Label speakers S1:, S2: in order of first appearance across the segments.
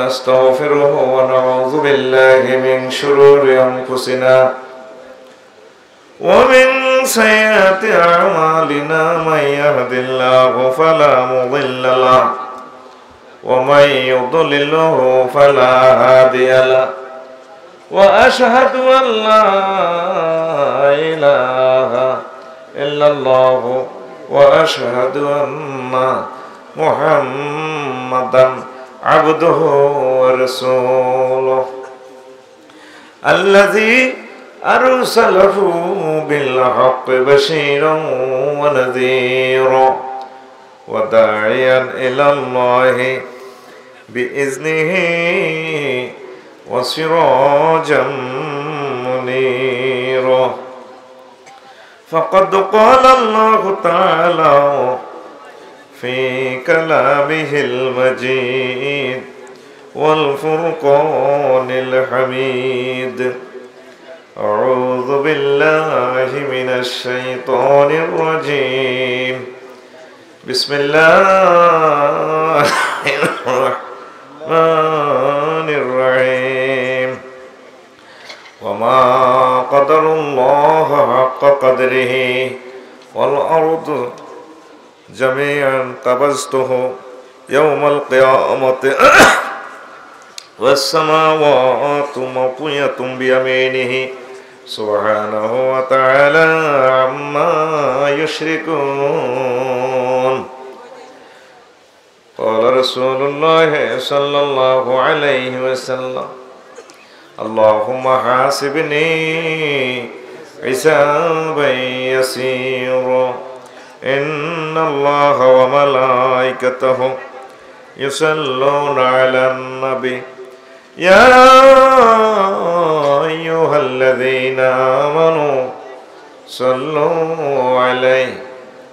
S1: ونستغفره ونعوذ بالله من شرور أنفسنا ومن سيئات أعمالنا من يهد الله فلا مضل له ومن يضلله فلا هادي له وأشهد أن لا إله إلا الله وأشهد أن محمدا عبده ورسوله الذي أرسله بالحق بشيرا ونذيرا وداعيا إلى الله بإذنه وسراجا منيرا فقد قال الله تعالى في كلامه المجيد والفرقان الحميد أعوذ بالله من الشيطان الرجيم بسم الله الرحمن الرحيم وما قدر الله حق قدره والأرض جميعا قبضته يوم القيامة والسماوات مطوية بيمينه سبحانه وتعالى عما يشركون قال رسول الله صلى الله عليه وسلم اللهم حاسبني حسابا يسيرا إن الله وملائكته يصلون على النبي يا أيها الذين آمنوا صلوا عليه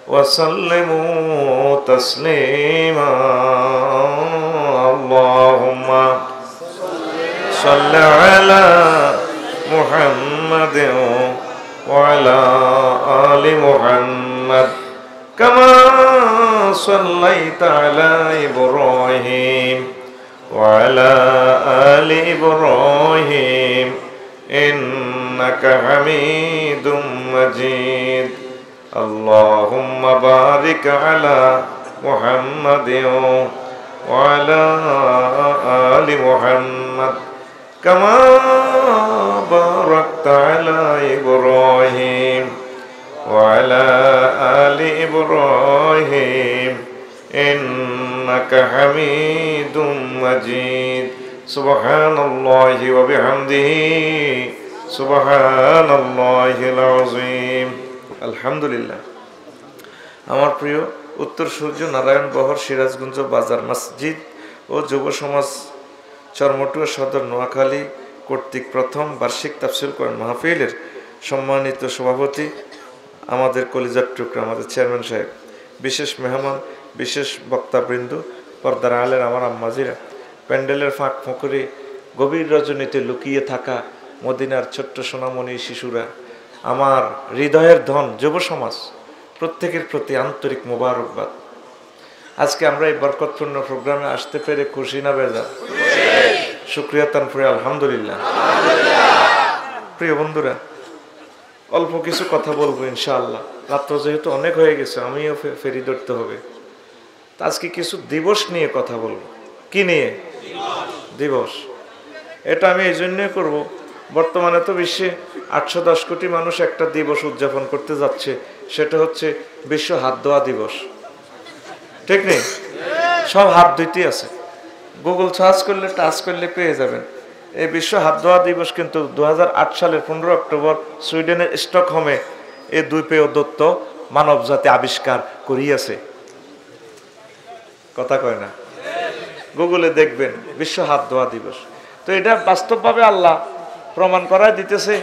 S1: وسلموا تسليما اللهم صل على محمد وعلى آل محمد كما صليت على إبراهيم وعلى آل إبراهيم إنك حميد مجيد اللهم بارك على محمد وعلى آل محمد كما باركت على إبراهيم وعلى آل إبراهيم إنك حميد مجيد سبحان الله وبحمده سبحان الله العظيم الحمد لله আমার প্রিয় উত্তর সূর্য নারায়ণ বহর সিরাজগঞ্জ বাজার মসজিদ ও যুব সমাজ চরমটুয়া সদর নোয়াখালী কর্তৃক প্রথম বার্ষিক তাফসীর কোরআন মাহফিলের সম্মানিত সভাপতি আমাদের কলিজার টুকরা আমাদের চেয়ারম্যান সাহেব, বিশেষ মেহমান, বিশেষ বক্তাবৃন্দ, পর্দার আলের আমার আম্মাজিরা, প্যান্ডেলের ফাঁক ফোঁকরে গভীর রজনীতে লুকিয়ে থাকা মদিনার ছোট্ট সোনামণি শিশুরা, আমার হৃদয়ের ধন যুব সমাজ, প্রত্যেকের প্রতি আন্তরিক মোবারকবাদ। আজকে আমরা এই বরকতপূর্ণ প্রোগ্রামে আসতে পেরে খুশি না বেজার? শুকরিয়া তানপুরে আলহামদুলিল্লাহ। প্রিয় বন্ধুরা, অল্প কিছু কথা বলবো ইনশাআল্লাহ। রাত্র যেহেতু অনেক হয়ে গেছে, আমিও ফেরি ধরতে হবে। আজকে কিছু দিবস নিয়ে কথা বলবো। কি নিয়ে? দিবস। এটা আমি এই জন্যই করবো, বর্তমানে তো বিশ্বে 810 কোটি মানুষ একটা দিবস উদযাপন করতে যাচ্ছে, সেটা হচ্ছে বিশ্ব হাত ধোয়া দিবস। ঠিক নেই? সব হাত ধুইতেই আছে, গুগল সার্চ করলে টাচ করলে পেয়ে যাবেন। এই বিশ্ব হাত ধোয়া দিবস কিন্তু 2008 সালের 15 অক্টোবর সুইডেনের স্টকহোমে এই দুই পেয় দত্ত মানব জাতি আবিষ্কার করিয়াছে। কথা কয় না? গুগলে দেখবেন বিশ্ব হাত ধোয়া দিবস। তো এটা বাস্তবভাবে আল্লাহ প্রমাণ করায় দিতেছে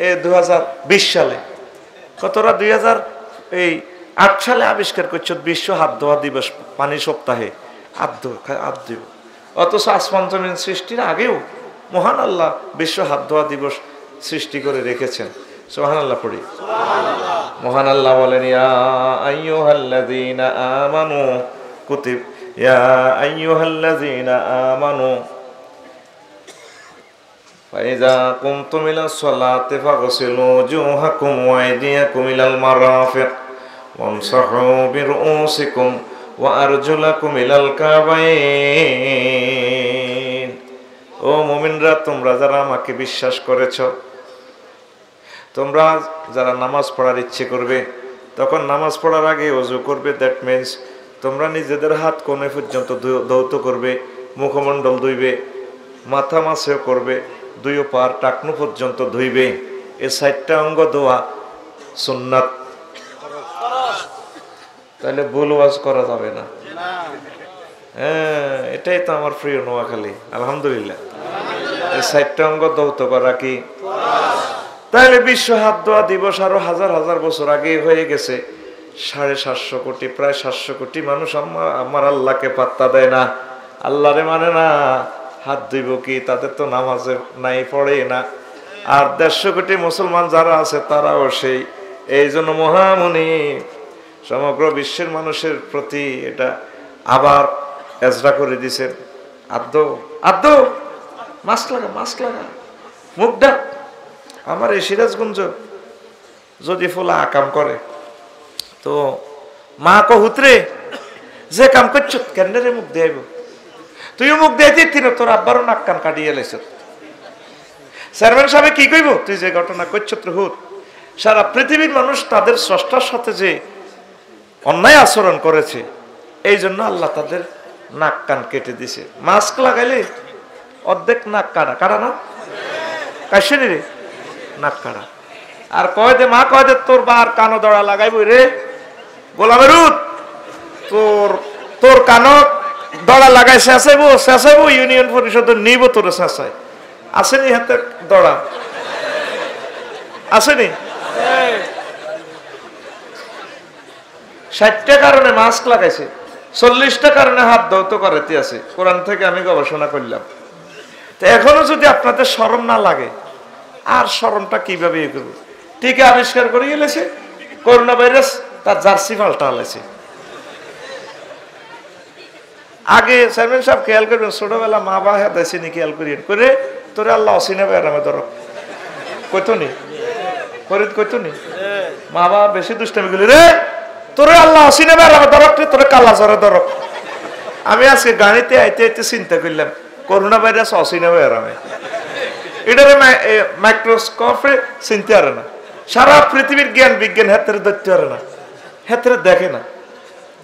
S1: এই 2020 সালে। কতটা 2008 সালে আবিষ্কার করছে বিশ্ব হাত ধোয়া দিবস, পানি সপ্তাহে হাত দিব। অথচ আসমান জমিন সৃষ্টির আগেও মহান আল্লাহ বিশ্ব হাত ধোয়া দিবস সৃষ্টি করে রেখেছেন। সুবহানাল্লাহ পড়ি। মহান আল্লাহ বলেন, ইয়া আইয়ুহাল্লাযীনা আমানু কুতিব ইয়া আইয়ুহাল্লাযীনা আমানু ফাইজা কুমতুম ইলাস সালাতি ফাগসিলু ওজুহাকুম ওয়া আইদিয়াকুম ইলাল মারাফিক ওয়ামসাহু বিরুউসিকুম ওয়া আরজুলাকুম ইলাল কাবাইন। ও মুমিনরা, তোমরা যারা আমাকে বিশ্বাস করেছো, তোমরা যারা নামাজ পড়ার ইচ্ছে করবে, তখন নামাজ পড়ার আগে ওযু করবে। দ্যাট মিন্স তোমরা নিজেদের হাত কোণে পর্যন্ত ধৌত করবে, মুখমণ্ডল ধুইবে, মাথা মাসেও করবে, দুই পার টাকনু পর্যন্ত ধুইবে। এই 4টা অঙ্গ ধোয়া সুন্নাত। তাহলে ভুল ওয়াজ করা যাবে না। হ্যাঁ, এটাই তো আমার প্রিয় নোয়াখালী। আলহামদুলিল্লাহ, এই 4টা অঙ্গ ধৌত করা কি? তাহলে বিশ্ব হাত ধোয়া দিবস আরো হাজার হাজার বছর আগে হয়ে গেছে। 750 কোটি, প্রায় 700 কোটি মানুষ আমার আল্লাহকে পাত্তা দেয় না, আল্লাহরে মানে না। হাত ধুইব কি? তাদের তো নামাজে নাই, পড়ে না। আর 150 কোটি মুসলমান যারা আছে তারাও সেই। এই জন্য মহামুনি সমগ্র বিশ্বের মানুষের প্রতি এটা আবার এজরা করে দিছেন। আদ্য মাস্ক লাগা, মুখ ডাক। আমার এই সিরাজগঞ্জ যদি ফোলা কাম করে তো মা কহুতরে যে কাম করছ কেন্দ্রে মুখ দেব, তুইও মুখ দিয়ে তিন তোর আব্বারও নাক কান কাটিয়ে লেছ। চেয়ারম্যান সাহেব কি কইব? তুই যে ঘটনা করছ হুত, সারা পৃথিবীর মানুষ তাদের স্রষ্টার সাথে যে অন্যায় আচরণ করেছে, এই জন্য আল্লাহ তাদের নাক কান কেটে দিছে। মাস্ক লাগাইলে অর্ধেক নাক কাটা না কাশিনি রে, নাক কাটা। আর কয় দে মা, কয় দে তোর বার কানো দড়া লাগাইব রে গোলামের, তোর কানো দড়া লাগাই শেষাইব ইউনিয়ন পরিষদ নিব তোরে শেষাই। আসেনি হাতে দড়া আসেনি? 60টা কারণে মাস্ক লাগাইছে, 40টা কারণে হাত ধৌত করাতে আছে। কোরআন থেকে আমি গবেষণা করলাম। তো এখনো যদি আপনাদের শরম না লাগে, আর শরমটা কিভাবে করবে? টিকা আবিষ্কার করে গেলেছে, করোনা ভাইরাস তার জার্সি পাল্টা হলেছে। আগে চেয়ারম্যান সাহেব খেয়াল করবেন, ছোটবেলা মা বা দেশিনি খেয়াল করিয়েন করে তোরে আল্লাহ অসিনে বেড়ামে ধরো কইতো নি, কইতো নি মা বাবা বেশি দুষ্টামি গুলি রে, তোরে আল্লাহ অসিনে বেড়ামে ধরক, তোরে কালা জ্বরে ধরক। আমি আজকে গাড়িতে আইতে আইতে চিন্তা করলাম, করোনা ভাইরাস অসিনে বেড়ামে, এটারে মাইক্রোস্কোপে চিনতে পারে না। সারা পৃথিবীর জ্ঞান বিজ্ঞান হাতের ধরতে পারে না, হাতের দেখে না।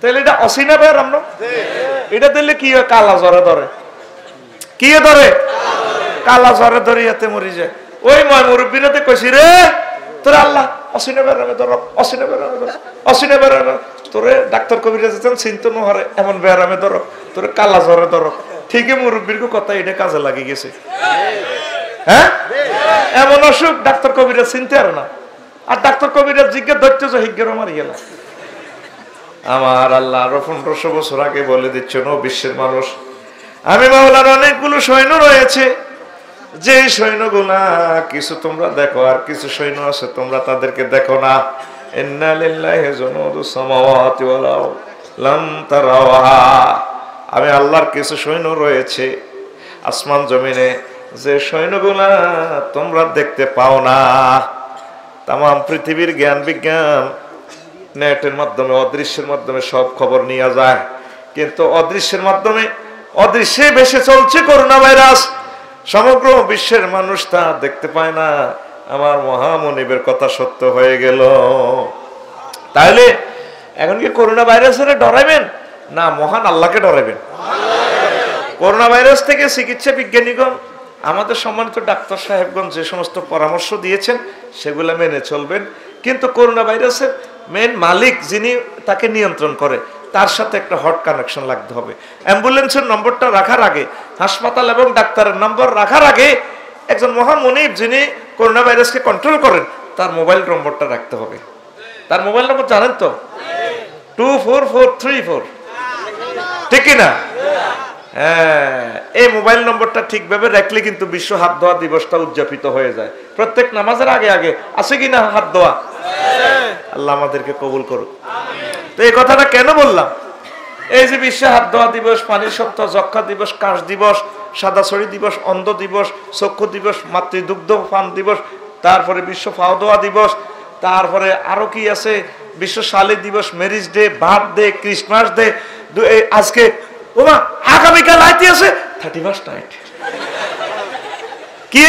S1: তাহলে এটা অসিনা বেড়াম না? এটা দিলে কি হয়? কালা জ্বরে ধরে। কি ধরে? কালা জ্বরে ধরে হাতে মরি যায়। ওই ময় মুরব্বীরাতে কইছি রে, তোরে আল্লাহ অসিনা বেড়ামে ধরক, অসিনা বেড়ামে ধরক, অসিনা বেড়ামে। তোরে ডাক্তার কবিরা চিন্তা ন হরে এমন বেড়ামে ধরক, তোরে কালা জ্বরে ধরক। ঠিকই মুরব্বীর কথা এটা কাজে লাগে গেছে। হ্যাঁ, এমন অসুখ ডাক্তার কবিরা চিনতে পারে না। আর ডাক্তার কবিরা জিজ্ঞেস ধরতে যে হিজ্ঞের মারি গেল। আমার আল্লাহ আরো 1500 বছর আগে বলে দিচ্ছ, নো বিশ্বের মানুষ, আমি মাওলার অনেকগুলো সৈন্য রয়েছে, যে সৈন্যগুলা কিছু তোমরা দেখো আর কিছু সৈন্য আছে তোমরা তাদেরকে দেখো না। ইন্না লিল্লাহি জুনুদুস সামাওয়াতি ওয়াল আরদ লাম তারাওহা। আমি আল্লাহর কিছু সৈন্য রয়েছে আসমান জমিনে, যে সৈন্যগুলা তোমরা দেখতে পাও না। তাম পৃথিবীর জ্ঞান বিজ্ঞান নেটের মাধ্যমে, অদৃশ্যের মাধ্যমে সব খবর নিয়ে যায়, কিন্তু অদৃশ্যের মাধ্যমে অদৃশ্যে বেশি চলছে করোনা ভাইরাস। সমগ্র বিশ্বের মানুষ তা দেখতে পায় না। আমার মহামনিবের কথা সত্য হয়ে গেল। তাহলে এখন কি করোনা ভাইরাসের ডরাইবেন না মহান আল্লাহকে ডরাইবেন? করোনা ভাইরাস থেকে চিকিৎসা বিজ্ঞানীগণ, আমাদের সম্মানিত ডাক্তার সাহেবগণ যে সমস্ত পরামর্শ দিয়েছেন সেগুলো মেনে চলবেন। কিন্তু করোনা ভাইরাসের মেন মালিক যিনি তাকে নিয়ন্ত্রণ করে, তার সাথে একটা হট কানেকশন লাগতে হবে। অ্যাম্বুলেন্সের নম্বরটা রাখার আগে, হাসপাতাল এবং ডাক্তারের নম্বর রাখার আগে, একজন মহামনিব যিনি করোনা ভাইরাসকে কন্ট্রোল করেন তার মোবাইল নম্বরটা রাখতে হবে। তার মোবাইল নম্বর জানেন তো? 24434, ঠিক কিনা? হ্যাঁ, এই মোবাইল নম্বরটা ঠিকভাবে রাখলে কিন্তু বিশ্ব হাত ধোয়া দিবসটা উদযাপিত হয়ে যায়। প্রত্যেক নামাজের আগে আগে আছে কিনা হাত ধোয়া? আল্লাহ আমাদেরকে কবুল করুক। তো এই কথাটা কেন বললাম? এই যে বিশ্ব হাত ধোয়া দিবস, পানির সপ্তাহ, যক্ষা দিবস, কাশ দিবস, সাদা ছড়ি দিবস, অন্ধ দিবস, চক্ষু দিবস, মাতৃদুগ্ধ পান দিবস, তারপরে বিশ্ব ফাওদোয়া দিবস, তারপরে আরো কি আছে, বিশ্ব শালি দিবস, marriage day, birthday, Christmas day. আজকে ওমা আগামীকাল আইতে আছে 31st নাইট। কি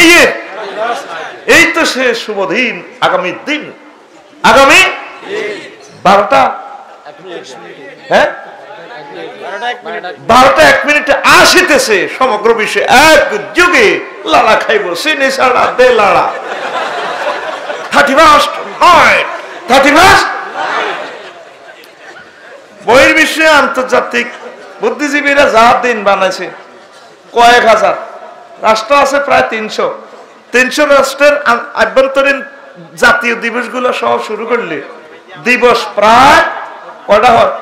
S1: এই তো সে শুভ দিন, আগামী দিন, আগামী 12টা, হ্যাঁ 12টা 1 মিনিটে আসিতেছে সমগ্র বিশ্বে এক যুগে লাড়া খাইব, সিনে ছাড়া দে লাড়া। 31st night, 31st। বহির্বিশ্বে আন্তর্জাতিক বুদ্ধিজীবীরা যা দিন বানাইছে কয়েক হাজার, রাষ্ট্র আছে প্রায় 300 রাষ্ট্রের আভ্যন্তরীণ জাতীয় দিবসগুলো সব শুরু করলে দিবস প্রায় কয়টা হয়,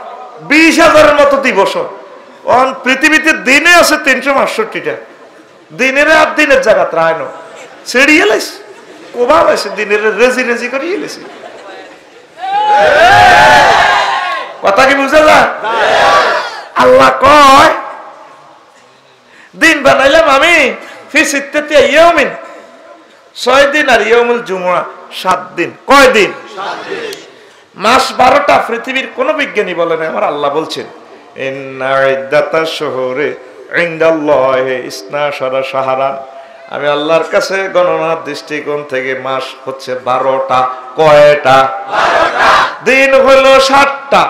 S1: 20,000-এর মতো দিবস। পৃথিবীতে দিনে আছে 362টা। দিনের আর দিনের জায়গা ত্রায় না ছেড়িয়ে লাইছে, কোভাব আছে দিনের রেজি রেজি করে এলেছে। কথা কি বুঝা যায়? আল্লাহ কয় দিন বানাইলাম আমি ফি সিত্তাতি ইয়াউমিন, 6 দিন, আর ইয়াউমুল জুমআ 7 দিন। কয় দিন? 7 দিন। মাস 12টা। পৃথিবীর কোন বিজ্ঞানী বলে না, আমার আল্লাহ বলছেন ইন্না ইদ্দাতাশ শুহুরি ইনদাল্লাহি 12 শাহরান। আমি আল্লাহর কাছে গণনার দৃষ্টিকোণ থেকে মাস হচ্ছে 12টা। কয়টা? 12টা। দিন হলো 7টা,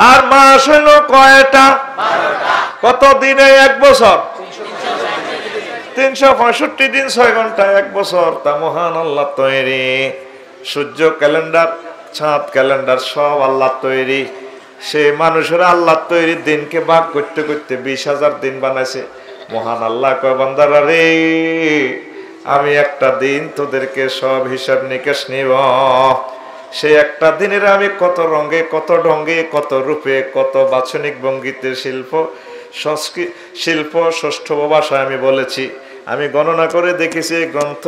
S1: আর মাস হলো কয়টা? 12টা। কত দিনে 1 বছর? 365 দিন 6 ঘন্টায় 1 বছর। তা মহান আল্লাহ তৈরি। সূর্য ক্যালেন্ডার, চাঁদ ক্যালেন্ডার সব আল্লাহ তৈরি। সে মানুষের আল্লাহ তৈরি দিনকে ভাগ করতে করতে 20,000 দিন বানাইছে। মহান আল্লাহ কয় বান্দারা রে, আমি একটা দিন তোদেরকে সব হিসাব নিকাশ নিব। সে একটা দিনের আমি কত রঙে, কত ঢঙ্গে, কত রূপে, কত বাচনিক ভঙ্গিতে শিল্প ষষ্ঠ ভাষায় আমি বলেছি। আমি গণনা করে দেখেছি, এই গ্রন্থ,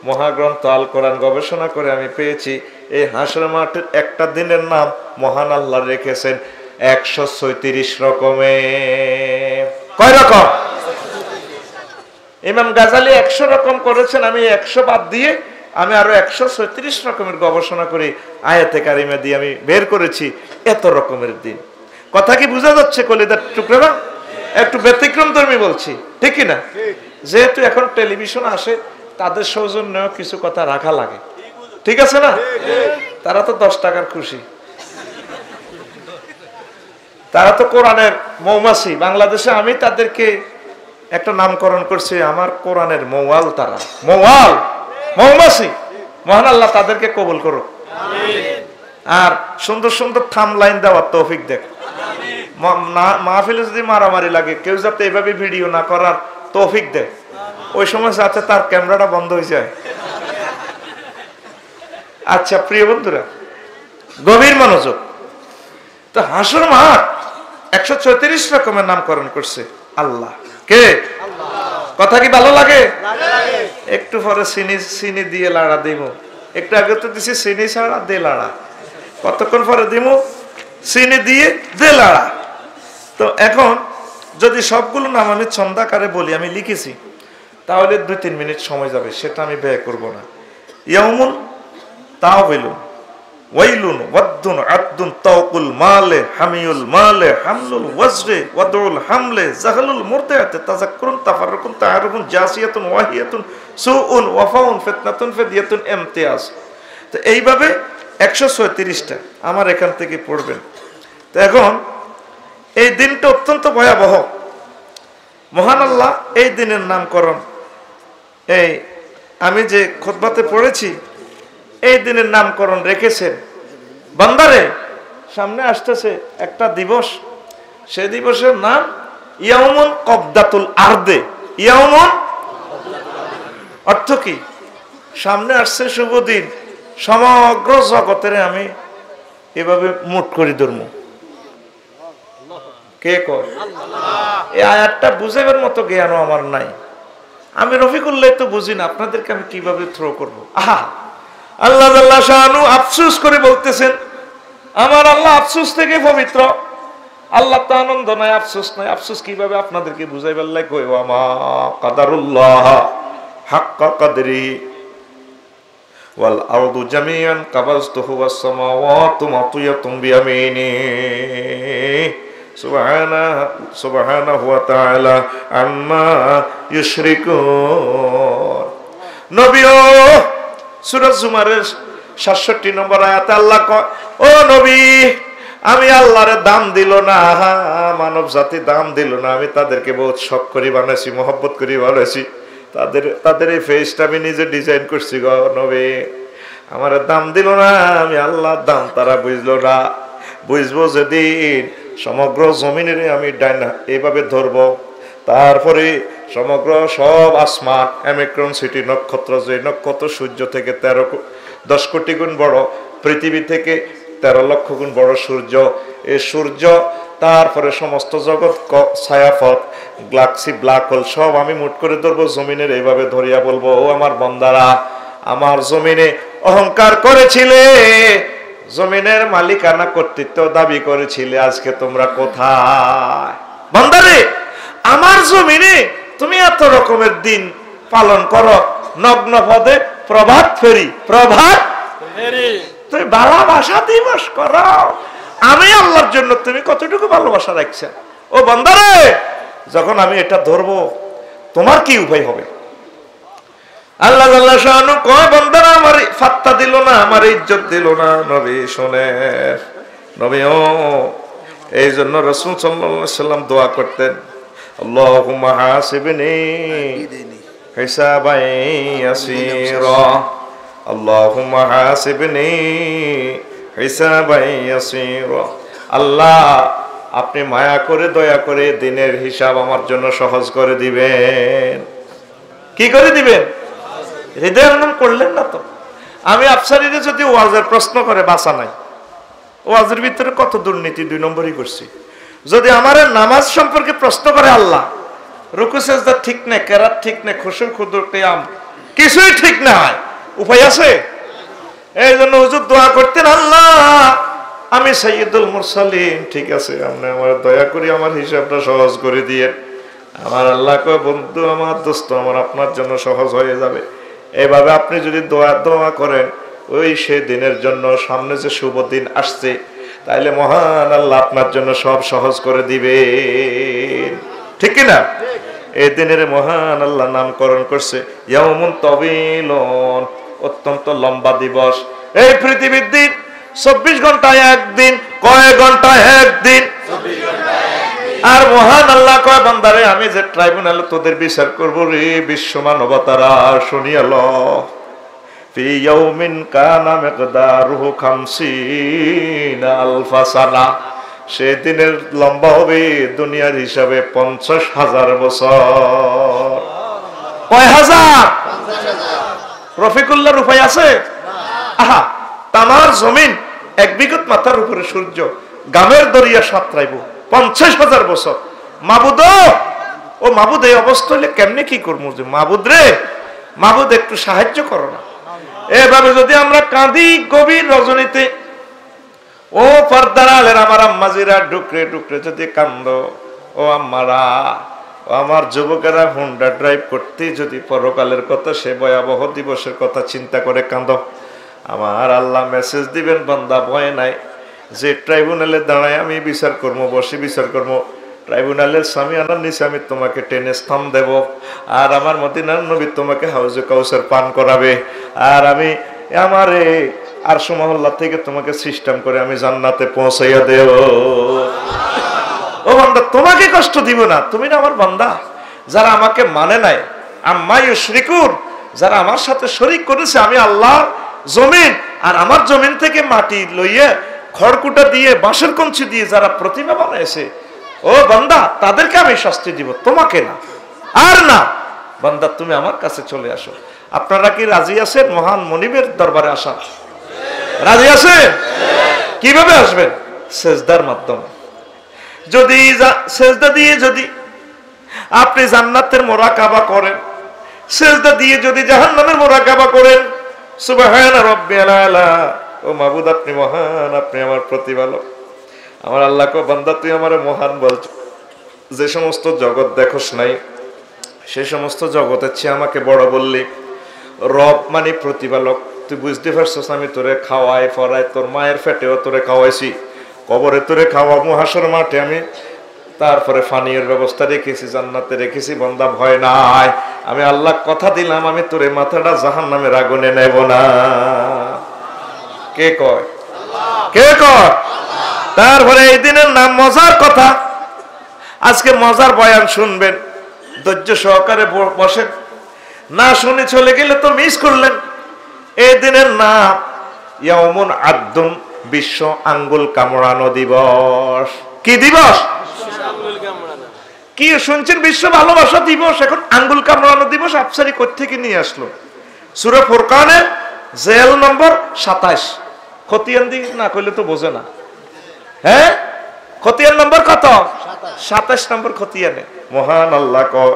S1: মহাগ্রন্থ আল কোরআন গবেষণা করে আমি পেয়েছি, এই হাসর মাঠের একটা দিনের নাম মহান আল্লাহ রেখেছেন 136 রকমের। কয় রকম? ইমাম গাজালি 100 রকম করেছেন, আমি 100 বাদ দিয়ে আমি আরো 136 রকমের গবেষণা করে আয়াতে কারিমা দিয়ে আমি বের করেছি এত রকমের দিন। কথা কি বোঝা যাচ্ছে কলিদার টুকরা? একটু ব্যতিক্রম ধর্মী বলছি, ঠিক কিনা? যেহেতু এখন টেলিভিশন আসে, তাদের সৌজন্য কিছু কথা রাখা লাগে, ঠিক আছে না? তারা তো 10 টাকার খুশি, তারা তো কোরআনের মৌমাছি। বাংলাদেশে আমি তাদেরকে একটা নামকরণ করছি, আমার কোরআনের মৌয়াল। তারা মৌয়াল, মৌমাছি। মহান আল্লাহ তাদেরকে কবুল করো, আর সুন্দর সুন্দর থাম লাইন দেওয়ার তৌফিক দেখ। মাহফিলে যদি মারামারি লাগে, কেউ যাতে এভাবে ভিডিও না করার তৌফিক দেয়, ওই সময় যাতে তার ক্যামেরাটা বন্ধ হয়ে যায়। আচ্ছা প্রিয় বন্ধুরা, গভীর মনোযোগ। তো হাসর মাঠ 134 রকমের নামকরণ করছে আল্লাহ। কে? কথা কি ভালো লাগে? একটু পরে চিনি দিয়ে লাড়া দিব। একটু আগে তো দিছি চিনি ছাড়া দে লাড়া, কতক্ষণ পরে দিব? চিনি দিয়ে দে লাড়া। তো এখন যদি সবগুলো নাম আমি ছন্দাকারে বলি, আমি লিখেছি, তাহলে 2-3 মিনিট সময় যাবে, সেটা আমি ব্যয় করব না। ইয়াউমুন তাওবিলুন, ওয়াইলুন, ওয়াদ্দুন, আদ্দুন, তাওকুল মালে, হামিউল মালে, হামলুল ওয়াজরে, ওয়াদুল হামলে, জাহালুল মুরতায়াতে, তাযাক্কুরুন, তাফাররুকুন, তাআরুফুন, জাসিয়াতুন, ওয়াহিয়াতুন, সুউন, ওয়াফাউন, ফিতনাতুন, ফিদিয়াতুন, ইমতিয়াজ। তো এইভাবে 134টা আমার এখান থেকে পড়বেন। তো এখন এই দিনটা অত্যন্ত ভয়াবহ। মহান আল্লাহ এই দিনের নামকরণ, এই আমি যে খুতবাতে পড়েছি, এই দিনের নামকরণ রেখেছেন। বান্দারে, সামনে আসতেছে একটা দিবস, সেই দিবসের নাম ইয়াউমুন কবদাতুল আরদে। ইয়াউমুন অর্থ কি? সামনে আসছে শুভ দিন, সমগ্র জগতের আমি এভাবে মুট করি ধর্ম। কে কয়? এই আয়াতটা বুঝাবার মতো জ্ঞানও আমার নাই। আমি রফিকুল্লাহ তো বুঝি না, আপনাদেরকে আমি কিভাবে থ্রো করবো? আহা, আল্লাহ জাল্লা শাআনু আফসোস করে বলতেছেন, আমার আল্লাহ আফসোস থেকে পবিত্র, আল্লাহ তো আনন্দ নাই, আফসোস নাই। আফসোস কিভাবে আপনাদেরকে বুঝাইবার লাগে? কই ওয়ামা কাদারুল্লাহ হাক্কা কাদরি ওয়াল আরদু জামিআন কাবাজতুহু ওয়াস সামাওয়াতু মাতুয়াতুম বিয়ামিনি সুবহানাহু ওয়া তাআলা আম্মা ইউশরিকুন। নবীও সূরা জুমারের ৬৭ নম্বর আয়াতে আল্লাহ কয়, ও নবী, আমি আল্লাহর দাম দিল না, মানব জাতি দাম দিল না। আমি তাদেরকে বহুত শখ করে বানাইছি, মহব্বত করে বানাইছি। তাদের এই ফেসটা আমি নিজে ডিজাইন করছি গো নবী। আমার দাম দিল না, আমি আল্লাহর দাম তারা বুঝলো না। বুঝবো যেদিন সমগ্র জমিনের আমি ডাইনা এইভাবে ধরবো, তারপরে সমগ্র সব আসমান অ্যামিক্রন সিটি নক্ষত্র, যে নক্ষত্র সূর্য থেকে 10 কোটি গুণ বড়, পৃথিবী থেকে 13 লক্ষ গুণ বড় সূর্য, এই সূর্য, তারপরে সমস্ত জগৎ, ছায়াপথ, গ্যালাক্সি, ব্ল্যাক হোল সব আমি মুট করে ধরবো জমিনের। এইভাবে ধরিয়া বলবো, ও আমার বান্দারা, আমার জমিনে অহংকার করেছিলে, জমিনের মালিকানা কর্তৃত্ব দাবি করেছিলে, আজকে তোমরা কোথায়? বান্দারে, আমার জমিনে তুমি এত রকমের দিন পালন করো, নগ্ন পদে প্রভাত ফেরি, প্রভাত ফেরি, তুমি ভালোবাসা দিবস করো। আমি আল্লাহর জন্য তুমি কতটুকু ভালোবাসা রাখছো? ও বান্দারে, যখন আমি এটা ধরবো, তোমার কি উপায় হবে? আল্লাহ আল্লাহ শানু কয়, বান্দারা আমার ফাত্তা দিল না, আমার ইজ্জত দিল না। নবী শোনে, নবীও এই জন্য রাসূল সাল্লাল্লাহু আলাইহি সাল্লাম দোয়া করতেন, আল্লাহুম্মা হাসিবনি হিসাবান ইয়াসীরা, আল্লাহুম্মা হাসিবনি হিসাবান ইয়াসীরা। আল্লাহ, আপনি মায়া করে দয়া করে দিনের হিসাব আমার জন্য সহজ করে দিবেন। কি করে দিবেন? হৃদয়ানন্দন করলেন না তো? আমি আফসারিরে যদি ওয়াজের প্রশ্ন করে, বাঁচা নাই। ওয়াজের ভিতরে কত দুর্নীতি 2 নম্বরই করছি। যদি আমার নামাজ সম্পর্কে প্রশ্ন করে, আল্লাহ রুকু সেজদা ঠিক নেই, কেরাত ঠিক নেই, খুশুর খুদুর কিয়াম কিছুই ঠিক না, উপায় আছে? এই জন্য হুজুর দোয়া করতেন, আল্লাহ আমি সাইয়্যিদুল মুরসালিন, ঠিক আছে, আপনি আমার দয়া করে আমার হিসাবটা সহজ করে দিয়ে। আমার আল্লাহ কয়, বন্ধু আমার, দোস্ত আমার, আপনার জন্য সহজ হয়ে যাবে। এভাবে আপনি যদি দোয়া করেন, ওই সে দিনের জন্য, সামনে যে শুভ দিন আসছে, তাইলে মহান আল্লাহ আপনার জন্য সব সহজ করে দিবে, ঠিক কিনা? এই দিনের মহান আল্লাহ নামকরণ করছে ইয়াউমুন তাওয়ীলুন, অত্যন্ত লম্বা দিবস। এই পৃথিবীর দিন 24 ঘন্টায় একদিন, কয় ঘন্টায় একদিন? আর মহান আল্লাহ কয়, বান্দারে আমি যে ট্রাইব্যুনালে তোদের বিচার করবো রে বিশ্ব মানবতারা, শুনিয়াল, ফি ইয়াউমিন কানা মিকদারুহু 50 আলফা সানা, সেদিনের লম্বা হবে দুনিয়ার হিসাবে 50,000 বছর। কয় হাজার? রফিকুল্লাহর উপায় আছে? আহা, তামার জমিন 1 বিঘত মাথার উপরে সূর্য, গামের দরিয়া সাঁতরাইব 50,000 বছর। মাবুদ, ও মাবুদ, এই অবস্থা হলে কেমনে কি করবো? যে মাবুদ রে, মাবুদ একটু সাহায্য করো না। এভাবে যদি আমরা কাঁদি গভীর রজনীতে, ও পর্দার আলের আমার আম্মাজিরা, ডুকরে ডুকরে যদি কান্দ, ও আম্মারা, ও আমার যুবকেরা, হুন্ডা ড্রাইভ করতে যদি পরকালের কথা, সে ভয়াবহ দিবসের কথা চিন্তা করে কান্দ, আমার আল্লাহ মেসেজ দিবেন, বান্দা ভয় নাই, যে ট্রাইব্যুনালে দাঁড়ায় আমি বিচার করবো, বসে বিচার করবো, ট্রাইব্যুনালের সামিয়ানার নিচে আমি তোমাকে টেনে স্থান দেব, আর আমার মদিনার নবী তোমাকে হাউজে কাউসার পান করাবে, আর আমি আমার আরশ মহল্লা থেকে তোমাকে সিস্টেম করে আমি জান্নাতে পৌঁছাইয়া দেব। ও বান্দা, তোমাকে কষ্ট দিব না, তুমি না আমার বান্দা। যারা আমাকে মানে নাই, আম্মা ইউশরিকুন, যারা আমার সাথে শরীক করেছে, আমি আল্লাহ জমিন, আর আমার জমিন থেকে মাটি লইয়া খড়কুটা দিয়ে, বাঁশের কঞ্চি দিয়ে যারা প্রতিমা বানাইছে, ও বান্দা, তাদেরকে আমি শাস্তি দিব, তোমাকে না। আর না বান্দা, তুমি আমার কাছে চলে আসো। আপনারা কি রাজি আছেন মহান মনিবের দরবারে আসা? রাজি আছেন? কিভাবে আসবেন? সেজদার মাধ্যমে। যদি সেজদা দিয়ে যদি আপনি জান্নাতের মুরাকাবা করেন, সেজদা দিয়ে যদি জাহান্নামের মুরাকাবা করেন, সুবহান রাব্বিয়াল আলা, ও মাবুদ আপনি মহান, আপনি আমার প্রতিপালক, আমার আল্লাহ কো বান্দা তুই আমারে মহান বলছ, যে সমস্ত জগৎ দেখোস নাই সে সমস্ত জগতের চেয়ে আমাকে বড় বললি। রব মানে প্রতিপালক, তুই বুঝতে পারছিস আমি তোরে খাওয়াই ফরাই, তোর মায়ের পেটেও তোরে খাওয়াইছি, কবরে তোরে খাওয়াবো, হাসর মাঠে আমি তারপরে ফানিয়ের ব্যবস্থা রেখেছি, জান্নাতে রেখেছি। বান্দা ভয় নাই, আমি আল্লাহ কথা দিলাম আমি তোরে মাথাটা জাহান্নামের আগুনে নেব না। কে কয়? কে কয়? তারপরে এই দিনের নাম মজার কথা, আজকে মজার বয়ান শুনবেন, ধৈর্য সহকারে বসেন, না শুনে চলে গেলে তো মিস করলেন। এই দিনের নাম ইয়াউমুন আদ্দুন, বিশ্ব আঙ্গুল কামড়ানো দিবস। কি দিবস? কি শুনছেন? বিশ্ব ভালোবাসা দিবস, এখন আঙ্গুল কামড়ানো দিবস। আফসারি কোত্থেকে নিয়ে আসলো? সূরা ফুরকানের জেল নম্বর 27। খতিয়ান দি না কইলে তো বোঝে না। হ্যাঁ, খতিয়ান নম্বর কত? 27 নম্বর খতিয়ানে মহান আল্লাহ কয়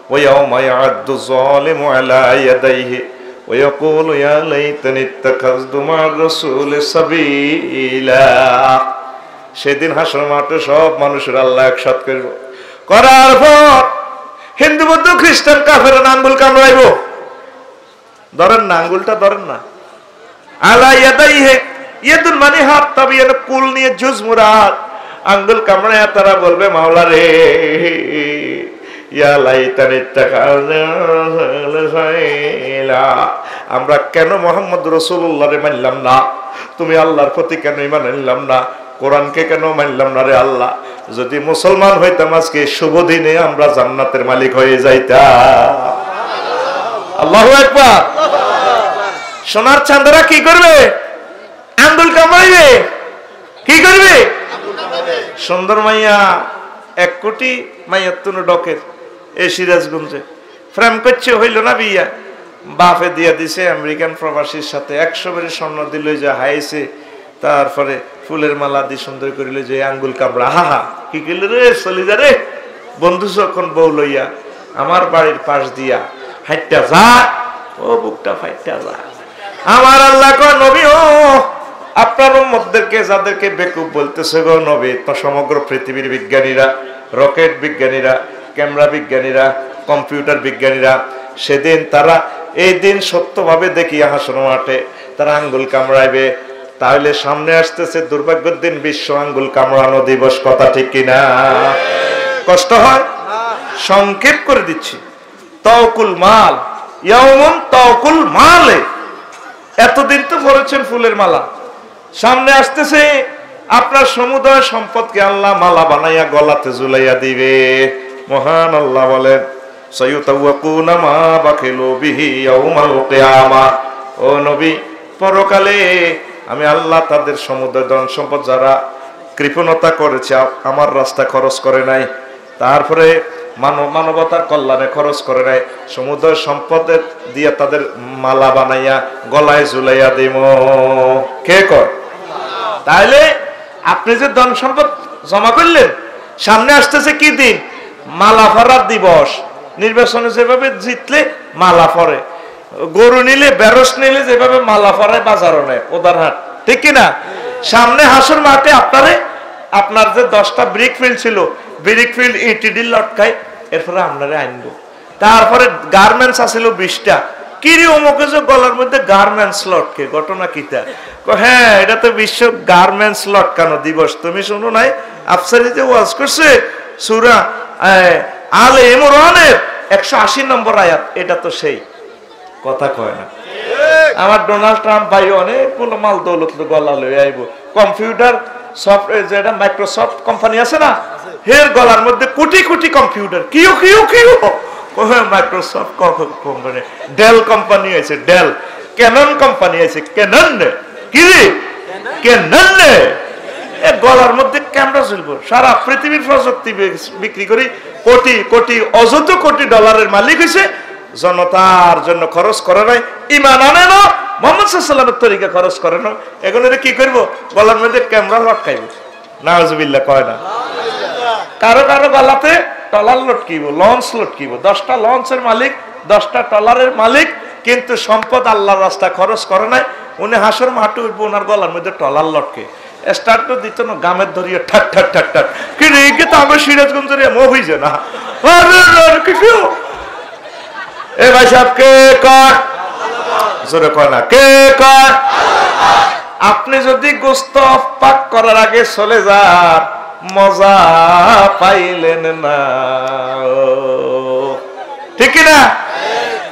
S1: ওয়ায়াউমা ইয়া'আদ্দু যালিমু আলা ইয়াদাইহি ওয়া ইয়াকুলু ইয়া লাইতানি ইত্তাখাযতু মা'আর রাসূলি সাবিলা। সেদিন হাসর মাঠে সব মানুষের আল্লাহ একসাথ করব, করার পর হিন্দু বৌদ্ধ খ্রিস্টান কাফেররা আঙ্গুল কামড়াইব। ধরেন না, আঙ্গুলটা ধরেন না। আলা ইয়াদাইহি, ইয়াদুন মানে হাত, তবে এর কুল নিয়ে জুজ মুরাদ। আঙ্গুল কামড়ায় তারা বলবে মাওলা রে, ইয়া লাইতানি ইত্তাখাযতু, আমরা কেন মুহাম্মদ রাসূলুল্লাহ রে মানলাম না? তুমি আল্লাহর প্রতি কেন ঈমান আনলাম না? কোরআনকে কেন মানলাম না রে আল্লাহ? যদি মুসলমান হইতাম আজকে শুভ দিনে আমরা জান্নাতের মালিক হয়ে যাইতাম। আল্লাহু আকবার। সোনার চাঁদেরা কি করবে? আঙ্গুল কামড়াইবে। কি করবে? সুন্দর মাইয়া 1 কোটি মাইয়া তুনো ডকের এই সিরাজগঞ্জে ফ্রেম করছে, হইল না বিয়া, বাপে দিয়া দিছে আমেরিকান প্রবাসীর সাথে 100 বেরি স্বর্ণ দিল, যে হাইছে, তারপরে ফুলের মালা দিয়ে সুন্দর করিল, যে আঙ্গুল কামড়া। হা কি করল রে চলি যা রে বন্ধু, যখন বউ লইয়া আমার বাড়ির পাশ দিয়া হাইটা যা, ও বুকটা ফাইটা যা। আমার আল্লাহ কয় নবী, ও আপনার উম্মতদেরকে যাদেরকে বেকুব বলতেছে গো নবী, তো সমগ্র পৃথিবীর বিজ্ঞানীরা, রকেট বিজ্ঞানীরা, ক্যামেরা বিজ্ঞানীরা, কম্পিউটার বিজ্ঞানীরা, সেদিন তারা এই দিন সত্যভাবে দেখিয়া হাসর মাঠে তারা আঙ্গুল কামড়াইবে। তাহলে সামনে আসতেছে দুর্ভাগ্যের দিন, বিশ্ব আঙ্গুল কামড়ানো দিবস। কথা ঠিক কিনা? কষ্ট হয়? সংক্ষেপ করে দিচ্ছি। তাওকুল মাল, ইয়াউমুন তাওকুল মালে। এতদিন তো পড়েছেন ফুলের মালা, সামনে আসতেছে আপনার সমুদয় সম্পদকে আল্লাহ মালা বানাইয়া গলাতে ঝুলাইয়া দিবে। মহান আল্লাহ বলেন সায়ুতাওয়াকুনা মা বাখিলু বিহি ইয়াউমাল কিয়ামা। ও নবী, পরকালে আমি আল্লাহ তাদের সমুদয় ধন সম্পদ যারা কৃপণতা করেছে, আমার রাস্তা খরচ করে নাই, তারপরে মানবতার কল্যাণে খরচ করে নাই, সমুদয় সম্পদের দিয়ে তাদের মালা বানাইয়া গলায় ঝুলাইয়া দিব। কে কয়? তাহলে আপনি যে ধন সম্পদ জমা করলেন, সামনে আসতেছে কি দিন? মালা ফরার দিবস। নির্বাচনে যেভাবে জিতলে মালা ফরে, গরু নিলে বেরস নিলে যেভাবে মালা ফরায় বাজারও নেয় ওদারহাট, ঠিক কিনা? সামনে হাসর মাঠে আপনার যে 10টা ব্রিক ফিল্ড ছিল, ব্রিক ফিল্ড ইটিডি লটকায়, এরপরে আপনারে আনবো। তারপরে গার্মেন্টস আসিল 20টা। কিরে অমুকে যে গলার মধ্যে গার্মেন্টস লটকে, ঘটনা কিটা? হ্যাঁ, এটা তো বিশ্ব গার্মেন্টস লটকানো দিবস। তুমি শুনো নাই আফসারি যে ওয়াজ করছে সূরা আলে ইমরানের 180 নম্বর আয়াত, এটা তো সেই কথা কয় না? আমার ডোনাল্ড ট্রাম্প ভাই অনেকগুলো মাল দৌলত গলা লয়ে আইব। কম্পিউটার সফটওয়্যার, যেটা মাইক্রোসফট কোম্পানি আছে না, হের গলার মধ্যে কোটি কোটি কম্পিউটার। কিউ কিউ কিউ মাইক্রোসফট কোম্পানি, ডেল কোম্পানি আছে, ডেল, ক্যানন কোম্পানি আছে, ক্যানন। কি ক্যানন? গলার মধ্যে ক্যামেরা চলবো। সারা পৃথিবীর প্রযুক্তি বিক্রি করি, কোটি কোটি অযত কোটি ডলারের মালিক হয়েছে। জনতার জন্য খরচ করে নাই, ইমান আনে না, মুহাম্মদ সাল্লাল্লাহু আলাইহি ওয়াসাল্লামের তরিকা খরচ করে না। এখন এটা কি করবো? গলার মধ্যে ক্যামেরা লটকাইব। নাউজুবিল্লাহ কয় না? কারো কারো গলাতে টলার লটকিব, লঞ্চ লটকিব। 10টা লঞ্চের মালিক, 10টা টলারের মালিক, কিন্তু সম্পদ আল্লাহর রাস্তা খরচ করে নাই। উনি হাসর মাঠে উঠবো, ওনার গলার মধ্যে টলার লটকে। স্টার্ট তো দিত না, গামের ধরিয়ে ঠাট ঠাট ঠাট ঠাট, কিন্তু এই তো আমার সিরাজগঞ্জের এমন হয়েছে না। এ ভাই সাহেব কে কর, জোরে কয় না, কে কর? আপনি যদি গোস্ত পাক করার আগে চলে যান, মজা পাইলেন না, ঠিক না?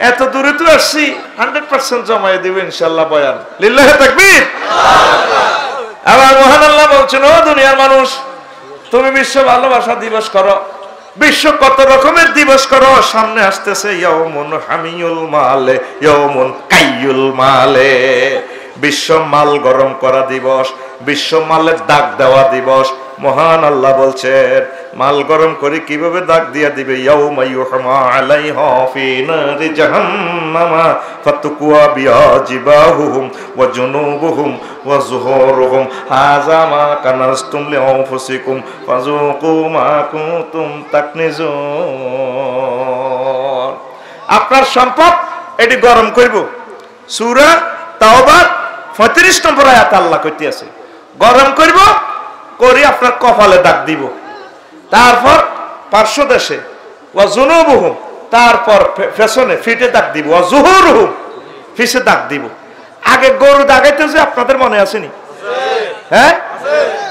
S1: এত দূরে তো আসছি, 100% জমাই দিব ইনশাআল্লাহ বয়ান। লিল্লাহি তাকবীর। আবার মহান আল্লাহ বলছেন, ও দুনিয়ার মানুষ, তুমি বিশ্ব ভালোবাসা দিবস করো, বিশ্ব কত রকমের দিবস করো, সামনে আসতেছে ইয়াউমুন হামিউল মালে, ইয়াউমুন কাইয়ুল মালে, বিশ্ব মাল গরম করা দিবস, বিশ্ব মালের দাগ দেওয়া দিবস। মহান আল্লাহ বলছেন, মাল গরম করে কিভাবে দাগ দিয়া দিবে, ইয়াউমা ইউহমা আলাইহা ফি নারি জাহান্নামা ফাতুকুয়া বিহা জিবাহুহুম ওয়া জুনুবুহুম ওয়া যুহুরুহুম হাযা মা কানাসতুম লিআনফুসিকুম ফাযুকু মা কুনতুম তাকনিজুন। আপনার সম্পদ এটি গরম করব। সূরা তাওবা 35 নম্বর আয়াত আল্লাহ কইতে আছে, গরম করব করে আপনার কপালে দাগ দিব, তারপর পার্শ্ব দেশে ওয়া জুনুবুহুম, তারপর পেছনে ফিটে দাগ দিব, ওয়া যুহুরুহুম, পিছে দাগ দিব। আগে গরু দাগাইতে যে আপনাদের মনে আসেনি? হ্যাঁ,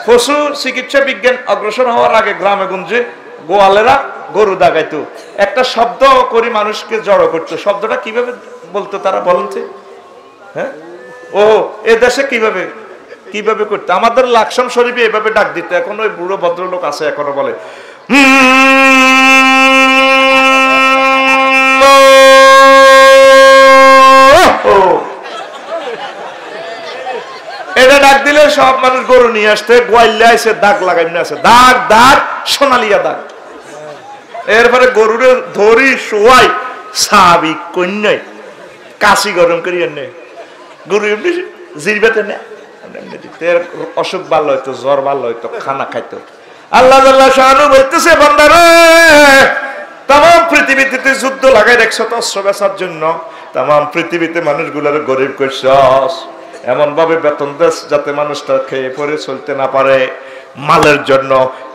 S1: পশু চিকিৎসা বিজ্ঞান অগ্রসর হওয়ার আগে গ্রামে গঞ্জে গোয়ালেরা গরু দাগাইতো, একটা শব্দ করে মানুষকে জড়ো করতো। শব্দটা কিভাবে বলতো তারা বলেন? হ্যাঁ, ও এ দেশে কিভাবে কিভাবে করতে? আমাদের লাকসাম শরীফে এভাবে ডাক দিতে, এখন ওই বুড়ো ভদ্রলোক আছে এখনো বলে, এটা ডাক দিলে সব মানুষ গরু নিয়ে আসতে, গোয়াইলে আসে দাগ লাগাই নিয়ে আসে, দাগ দাগ সোনালিয়া দাগ। এরপরে গরুরে ধরি শোয়াই সাবি কন্যায় কাশি গরম করি এনে গরু এমনি জিরবেতে নেয়, অসুখ ভালো হইতো, জ্বর ভালো হইতো, খানা খাইতো। আল্লাহ শাহানু বলতেছে, বান্দারে তাম পৃথিবীতে যুদ্ধ লাগাই রাখছ তো অস্ত্র বেচার জন্য, তাম পৃথিবীতে মানুষগুলোর গরিব করছস, এমন ভাবে বেতন দেশ যাতে মানুষটা খেয়ে পরে চলতে না পারে। মালের জন্য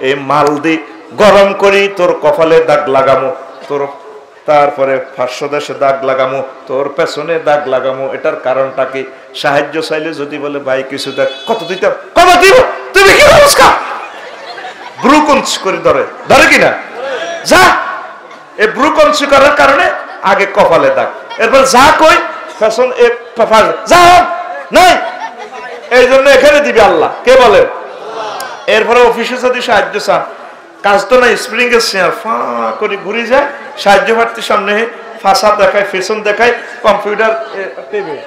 S1: এই মাল দি গরম করি তোর কপালে দাগ লাগামো, তোর তারপরে পার্শ্ব দেশে দাগ লাগামো, তোর পেছনে দাগ লাগামো। এটার কারণটা কি? সাহায্য চাইলে যদি বলে ভাই কিছু দেখ, কত দিতাম, কত দিব, তুমি কি নমস্কার ব্রুকঞ্চ করে ধরে ধরে কিনা, যা এই ব্রুকঞ্চ করার কারণে আগে কপালে দাগ, এরপর যা কই পেছন যা নাই, এই জন্য এখানে দিবে আল্লাহ। কে বলেন? এরপরে অফিসে যদি সাহায্য চান, কাজ তো নাই, স্প্রিং এর চেয়ার ফা করে ঘুরে যায়, সাহায্য প্রার্থীর সামনে ফাঁসা দেখায়, ফেশন দেখায়, কম্পিউটার টেবিল।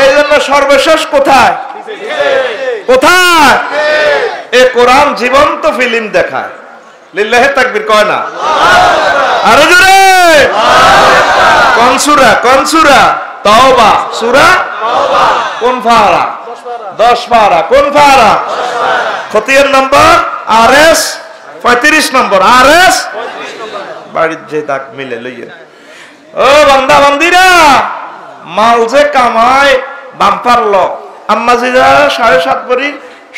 S1: এই জন্য সর্বশেষ কোথায় কোথায়? এ কোরআন জীবন্ত ফিল্ম দেখায়। লিল্লাহি তাকবীর কয় না? আরো জোরে। কোন সূরা? কোন সূরা? তাওবা সূরা তাওবা। কোন পারা? 10 পারা। কোন পারা? খতিয়ান নম্বর আরএস 35 নম্বর, আরএস 35 নম্বর। বাড়ির যে দাগ মিলে লইয়ে, ও বান্দা বান্দিরা, মাল যে কামায় বাম্পার ল, আম্মাজিরা 7.5 ভরি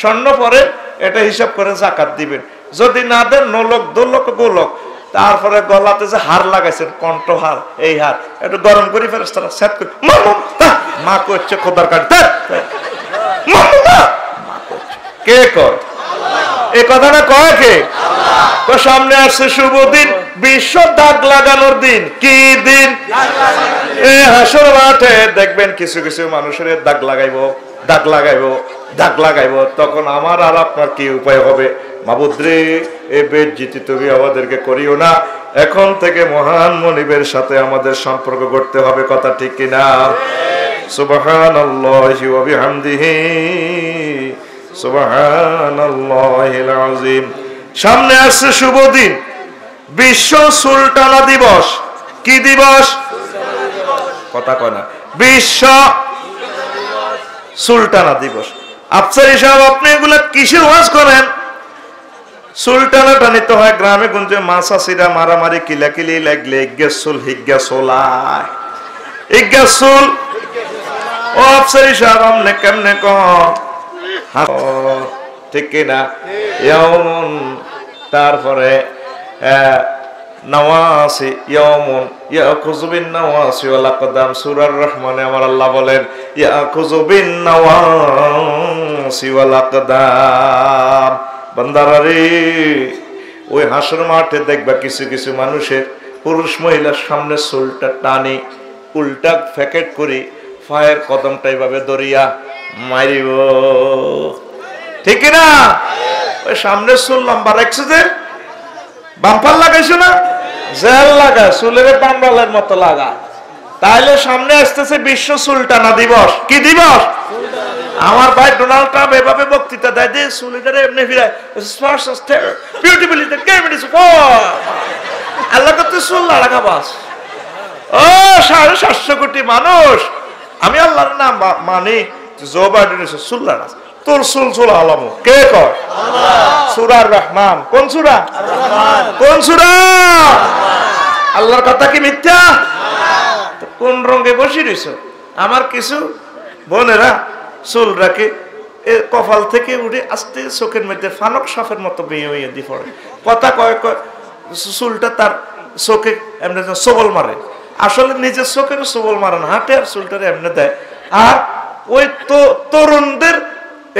S1: স্বর্ণ পরে এটা হিসাব করে যাকাত দিবেন। যদি না দেন নলক দোলক গোলক, তারপরে গলাতে যে হার লাগাইছেন কণ্ঠহার, এই হার একটু গরম করি ফেরেশতারা সেট করে মা করছে খোদার কাটতে, কে কয়? এই কথাটা কয় কে? তো সামনে আসছে শুভ দিন, বিশ্ব দাগ লাগানোর দিন। কি দিন? এই হাসর মাঠে দেখবেন কিছু কিছু মানুষের দাগ লাগাইবো, দাগ লাগাইবো, দাগ লাগাইবো। তখন আমার আর আপনার কি উপায় হবে? মাবুদ রে, এই বেজ্জিতি তুমি আমাদেরকে করিও না। এখন থেকে মহান মনিবের সাথে আমাদের সম্পর্ক করতে হবে, কথা ঠিক কিনা? সুবহানাল্লাহি ওয়া বিহামদিহি সুবহানাল্লাহিল আযীম। সামনে আসছে শুভ দিন, বিশ্ব সুলতানা দিবস। কি দিবস? কথা কয় না, বিশ্ব সুলতানা দিবস। আফসারি সাহেব, আপনি এগুলা কিসের ওয়াজ করেন? চুল টানাটানি তো হয় গ্রামে গঞ্জে মাছাসিরা মারামারি কিলাকিলি লাগলে ইজ্ঞা চুল হিজ্ঞা চোলায় ইজ্ঞা চুল ও আফসারি সাহেব নে কেমনে ঠিক কিনা ইয়াউমুন তারপরে নাওয়াসি ইয়াউমুন ইয়াকুযু বিন নাওয়াসি ওয়াল আকদাম সূরার রহমানে আমার আল্লাহ বলেন ইয়াকুযু বিন নাওয়াসি ওয়াল আকদাম বান্দারা রে ওই হাসর মাঠে দেখবা কিছু কিছু মানুষের পুরুষ মহিলার সামনে চুলটা টানি উল্টা ফ্যাকেট করি পায়ের কদমটা এইভাবে দরিয়া মারিব ঠিক না ওই সামনে চুল লম্বা রাখছে যে বাম্পার লাগাইছো না জেল লাগা চুলের বাম্বালের মতো লাগা তাহলে সামনে আসতেছে বিশ্ব চুল টানা দিবস কি দিবস আমার ভাই ডোনাল্ড ট্রাম্প এভাবে বক্তৃতা দেয় যে চুলিটারে এমনি ফিরায় beautifully the game is over আল্লাহ কত চুল লাগা বাস ও 750 কোটি মানুষ আমি আল্লাহর নাম মানি জো বাইডেন চুল লাগা তোর চুল চুল আলামু কে কয় আল্লাহ সূরার রহমান কোন সূরা আর রহমান কোন সূরা আল্লাহর কথা কি মিথ্যা কোন রঙে বসে রইছো আমার কিছু বোনেরা চুল রাখে কপাল থেকে উঠে আস্তে চোখের মধ্যে ফানক সাপের মতো বেয়ে হয়ে দিয়ে পড়ে কথা কয় কয় চুলটা তার চোখে এমনি সবল মারে আসলে নিজের চোখের সবল মারে না হাতে আর চুলটারে এমনি দেয় আর ওই তরুণদের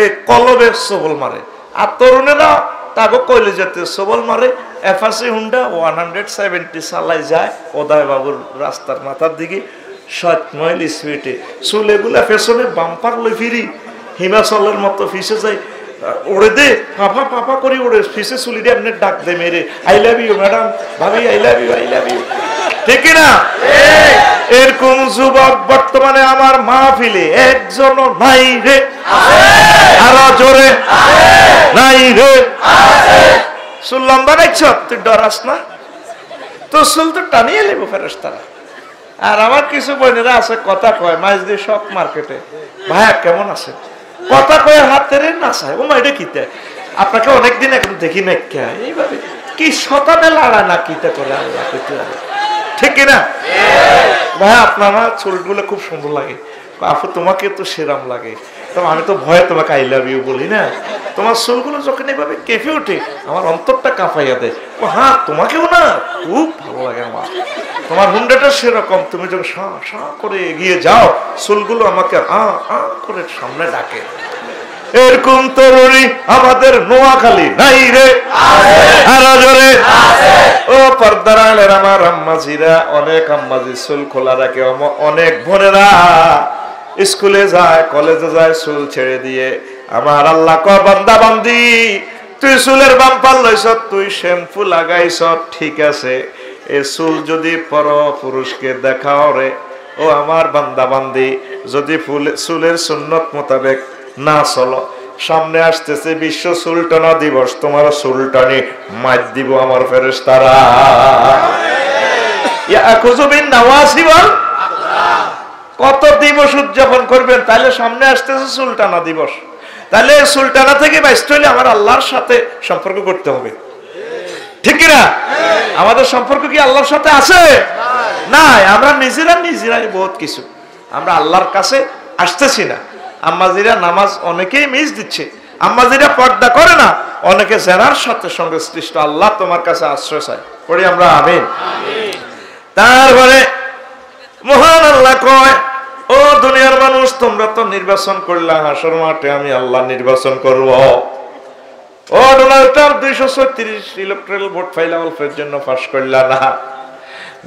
S1: এই কলবে সবল মারে আর তরুণেরা তাকে কইলে যেতে সবল মারে এফআসি হুন্ডা 170 চালাই যায় ওদায় বাবুর রাস্তার মাথার দিকে 60 মাইল স্পিডে চুলেগুলা পেছনে বাম্পার লই ফিরি হিমাচলের মতো ফিসে যায় ওড়ে দে পাপা পাপা করি ওড়ে ফিসে চুলি দিয়ে এমনি ডাক দে মেরে আই লাভ ইউ ম্যাডাম ভাবি আই লাভ ইউ ঠিক না এরকম যুবক বর্তমানে আমার মাহফিলে একজনও নাই রে আরো জোরে নাই রে চুল লম্বা রাখছ তুই ডরাস না তো চুল তো টানিয়ে নেবো ফেরেশতারা আর আমার কিছু বোনেরা আছে কথা কয় মাছ দিয়ে শক মার্কেটে ভাইয়া কেমন আছে কথা কয়ে হাত ধরে নাচায় ও মা এটা কিতে আপনাকে অনেকদিন এখন দেখি না এইভাবে কি শতানে লাড়ায় না কিতে করে আল্লাহ ঠিক না ভাইয়া আপনারা চুলগুলো খুব সুন্দর লাগে আপু তোমাকে তো সেরাম লাগে তো আমি তো ভয়ে তোমাকে আই লাভ ইউ বলি না তোমার চুলগুলো যখন এইভাবে কেঁপে ওঠে আমার অন্তরটা কাঁপাইয়া দেয় ও হ্যাঁ তোমাকেও না খুব ভালো লাগে আমার তোমার হুন্ডাটা সেরকম তুমি যখন সা সা করে এগিয়ে যাও চুলগুলো আমাকে করে সামনে ডাকে এরকম তরুণী আমাদের নোয়াখালী নাই রে আরো জোরে ও পর্দার আলের আমার আম্মাজিরা অনেক আম্মাজি চুল খোলা রাখে অনেক বোনেরা স্কুলে যায় কলেজে যায় চুল ছেড়ে দিয়ে আমার আল্লাহ ক বান্দা বান্দি তুই চুলের বাম্পার লইছ তুই শ্যাম্পু লাগাইছ ঠিক আছে এই চুল যদি পর পুরুষকে দেখাও রে ও আমার বান্দা বান্দি যদি চুলের সুন্নত মোতাবেক না চলো সামনে আসতেছে বিশ্ব চুলটানা দিবস তোমার চুলটানি মার দিব আমার ফেরেশতারা ইয়াকুযু বিন নাওয়াসি ওয়াল কত দিবস উদযাপন করবেন তাহলে সামনে আসতেছে চুলটানা দিবস তাহলে চুলটানা থেকে বাঁচতে হলে আমার আল্লাহর সাথে সম্পর্ক করতে হবে ঠিক না আমাদের সম্পর্ক কি আল্লাহর সাথে আছে না আমরা নিজেরাই বহুত কিছু আমরা আল্লাহর কাছে আসতেছি না আম্মাজিরা নামাজ অনেকেই মিস দিচ্ছে আম্মাজিরা পর্দা করে না অনেকে জেনার সাথে সঙ্গে সৃষ্ট আল্লাহ তোমার কাছে আশ্রয় চাই পড়ি আমরা আমিন তারপরে মহান আল্লাহ কয় ও দুনিয়ার মানুষ তোমরা তো নির্বাচন করলা হাসর মাঠে আমি আল্লাহ নির্বাচন করব ও ডোনাল্ড ট্রাম্প 236 ইলেকট্রাল ভোট পাইলা অল্পের জন্য পাস করলা না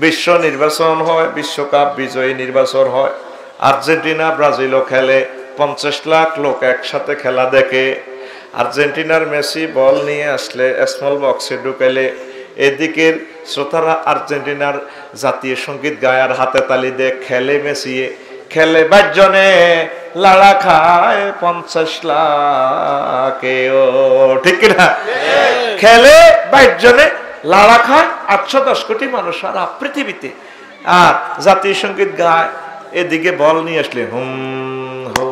S1: বিশ্ব নির্বাচন হয় বিশ্বকাপ বিজয়ী নির্বাচন হয় আর্জেন্টিনা ব্রাজিলও খেলে 50 লাখ লোক একসাথে খেলা দেখে আর্জেন্টিনার মেসি বল নিয়ে আসলে স্মল বক্সে ঢুকাইলে এদিকের শ্রোতারা আর্জেন্টিনার জাতীয় সঙ্গীত গায়ার হাতে তালি দিয়ে খেলে মেসি খেলে 22 জনে লাড়া খায় 50 লাখে ও ঠিক না খেলে 22 জনে লাড়া খায় 810 কোটি মানুষ সারা পৃথিবীতে আর জাতীয় সঙ্গীত গায় এদিকে বল নিয়ে আসলে হুম হো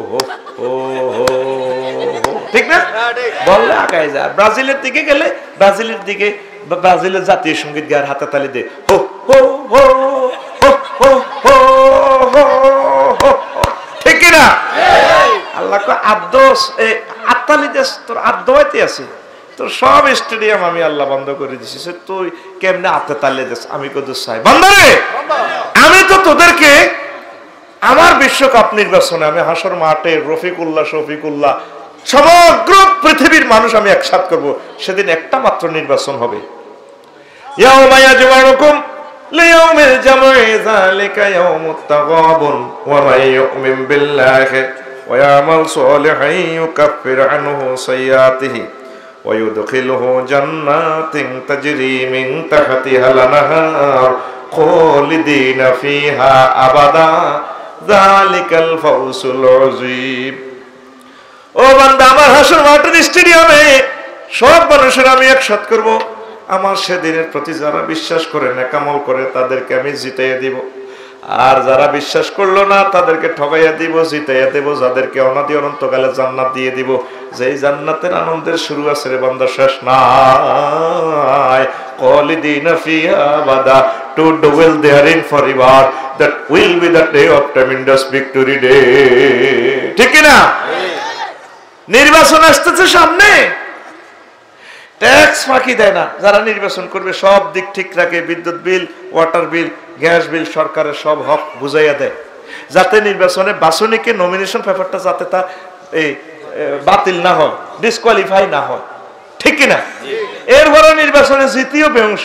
S1: হো হো ঠিক ঠিক না? বললে আগায় যায়। ব্রাজিলের দিকে গেলে ব্রাজিলের দিকে ব্রাজিলের জাতীয় সঙ্গীত গায়ের হাতে তালি দে, হো হো হো হো হো হো হো, ঠিক কিনা? আল্লাহ আদোস আত্মালি দেশ তোর আদোয়াইতে আছে, তোর সব স্টেডিয়াম আমি আল্লাহ বন্ধ করে দিছি, তুই কেমনে আত্মা তালে দেশ? আমি কত চাই বন্ধরে, আমি তো তোদেরকে আমার বিশ্বকাপ নির্বাচনে আমি হাসর মাঠে রফিকুল্লাহ শফিকুল্লাহ সমগ্র পৃথিবীর মানুষ আমি একসাথ করব, সেদিন একটা মাত্র নির্বাচন হবে। ইয়াউমা ইয়াজমাউকুম লিয়াউমিল জামঈ যালিকা ইয়াউমুত তাগাবুন ওয়া মান ইউমিন বিল্লাহি ওয়া ইয়ামাল সালিহান ইউকাফির আনহু সাইয়্যাতিহি ওয়া ইউদখিলুহু জান্নাতিন তাজরি মিন তাহতিহাল আনহার খালিদিনা ফিহা আবাদা যালিকাল ফাউজুল আযীম। ও বান্দা, আমার হাসর মাঠের স্টেডিয়ামে সব মানুষের আমি একসাথ করব। আমার সেদিনের প্রতি যারা বিশ্বাস করে নেকামল করে তাদেরকে আমি জিতাইয়া দিব, আর যারা বিশ্বাস করলো না তাদেরকে ঠগাইয়া দিব, জিতাইয়া দেব, যাদেরকে অনাদি অনন্তকালে জান্নাত দিয়ে দিব। যেই জান্নাতের আনন্দের শুরু আছে রে বান্দা, শেষ নাই। খালিদিনা ফিহা আবাদা, to dwell therein forever, that will be the day of tremendous victory day, ঠিক কি না? নির্বাচন আসতেছে সামনে, ট্যাক্স ফাঁকি দেয় না। যারা নির্বাচন করবে সব দিক ঠিক রাখে, বিদ্যুৎ বিল, ওয়াটার বিল, গ্যাস বিল, সরকারের সব হক বুঝাইয়া দেয়, যাতে নির্বাচনে বাছনিকে নমিনেশন পেপারটা যাতে তা এই বাতিল না হয়, ডিসকোয়ালিফাই না হয়, ঠিক কিনা? এরপরে নির্বাচনে জিতিও বেউস,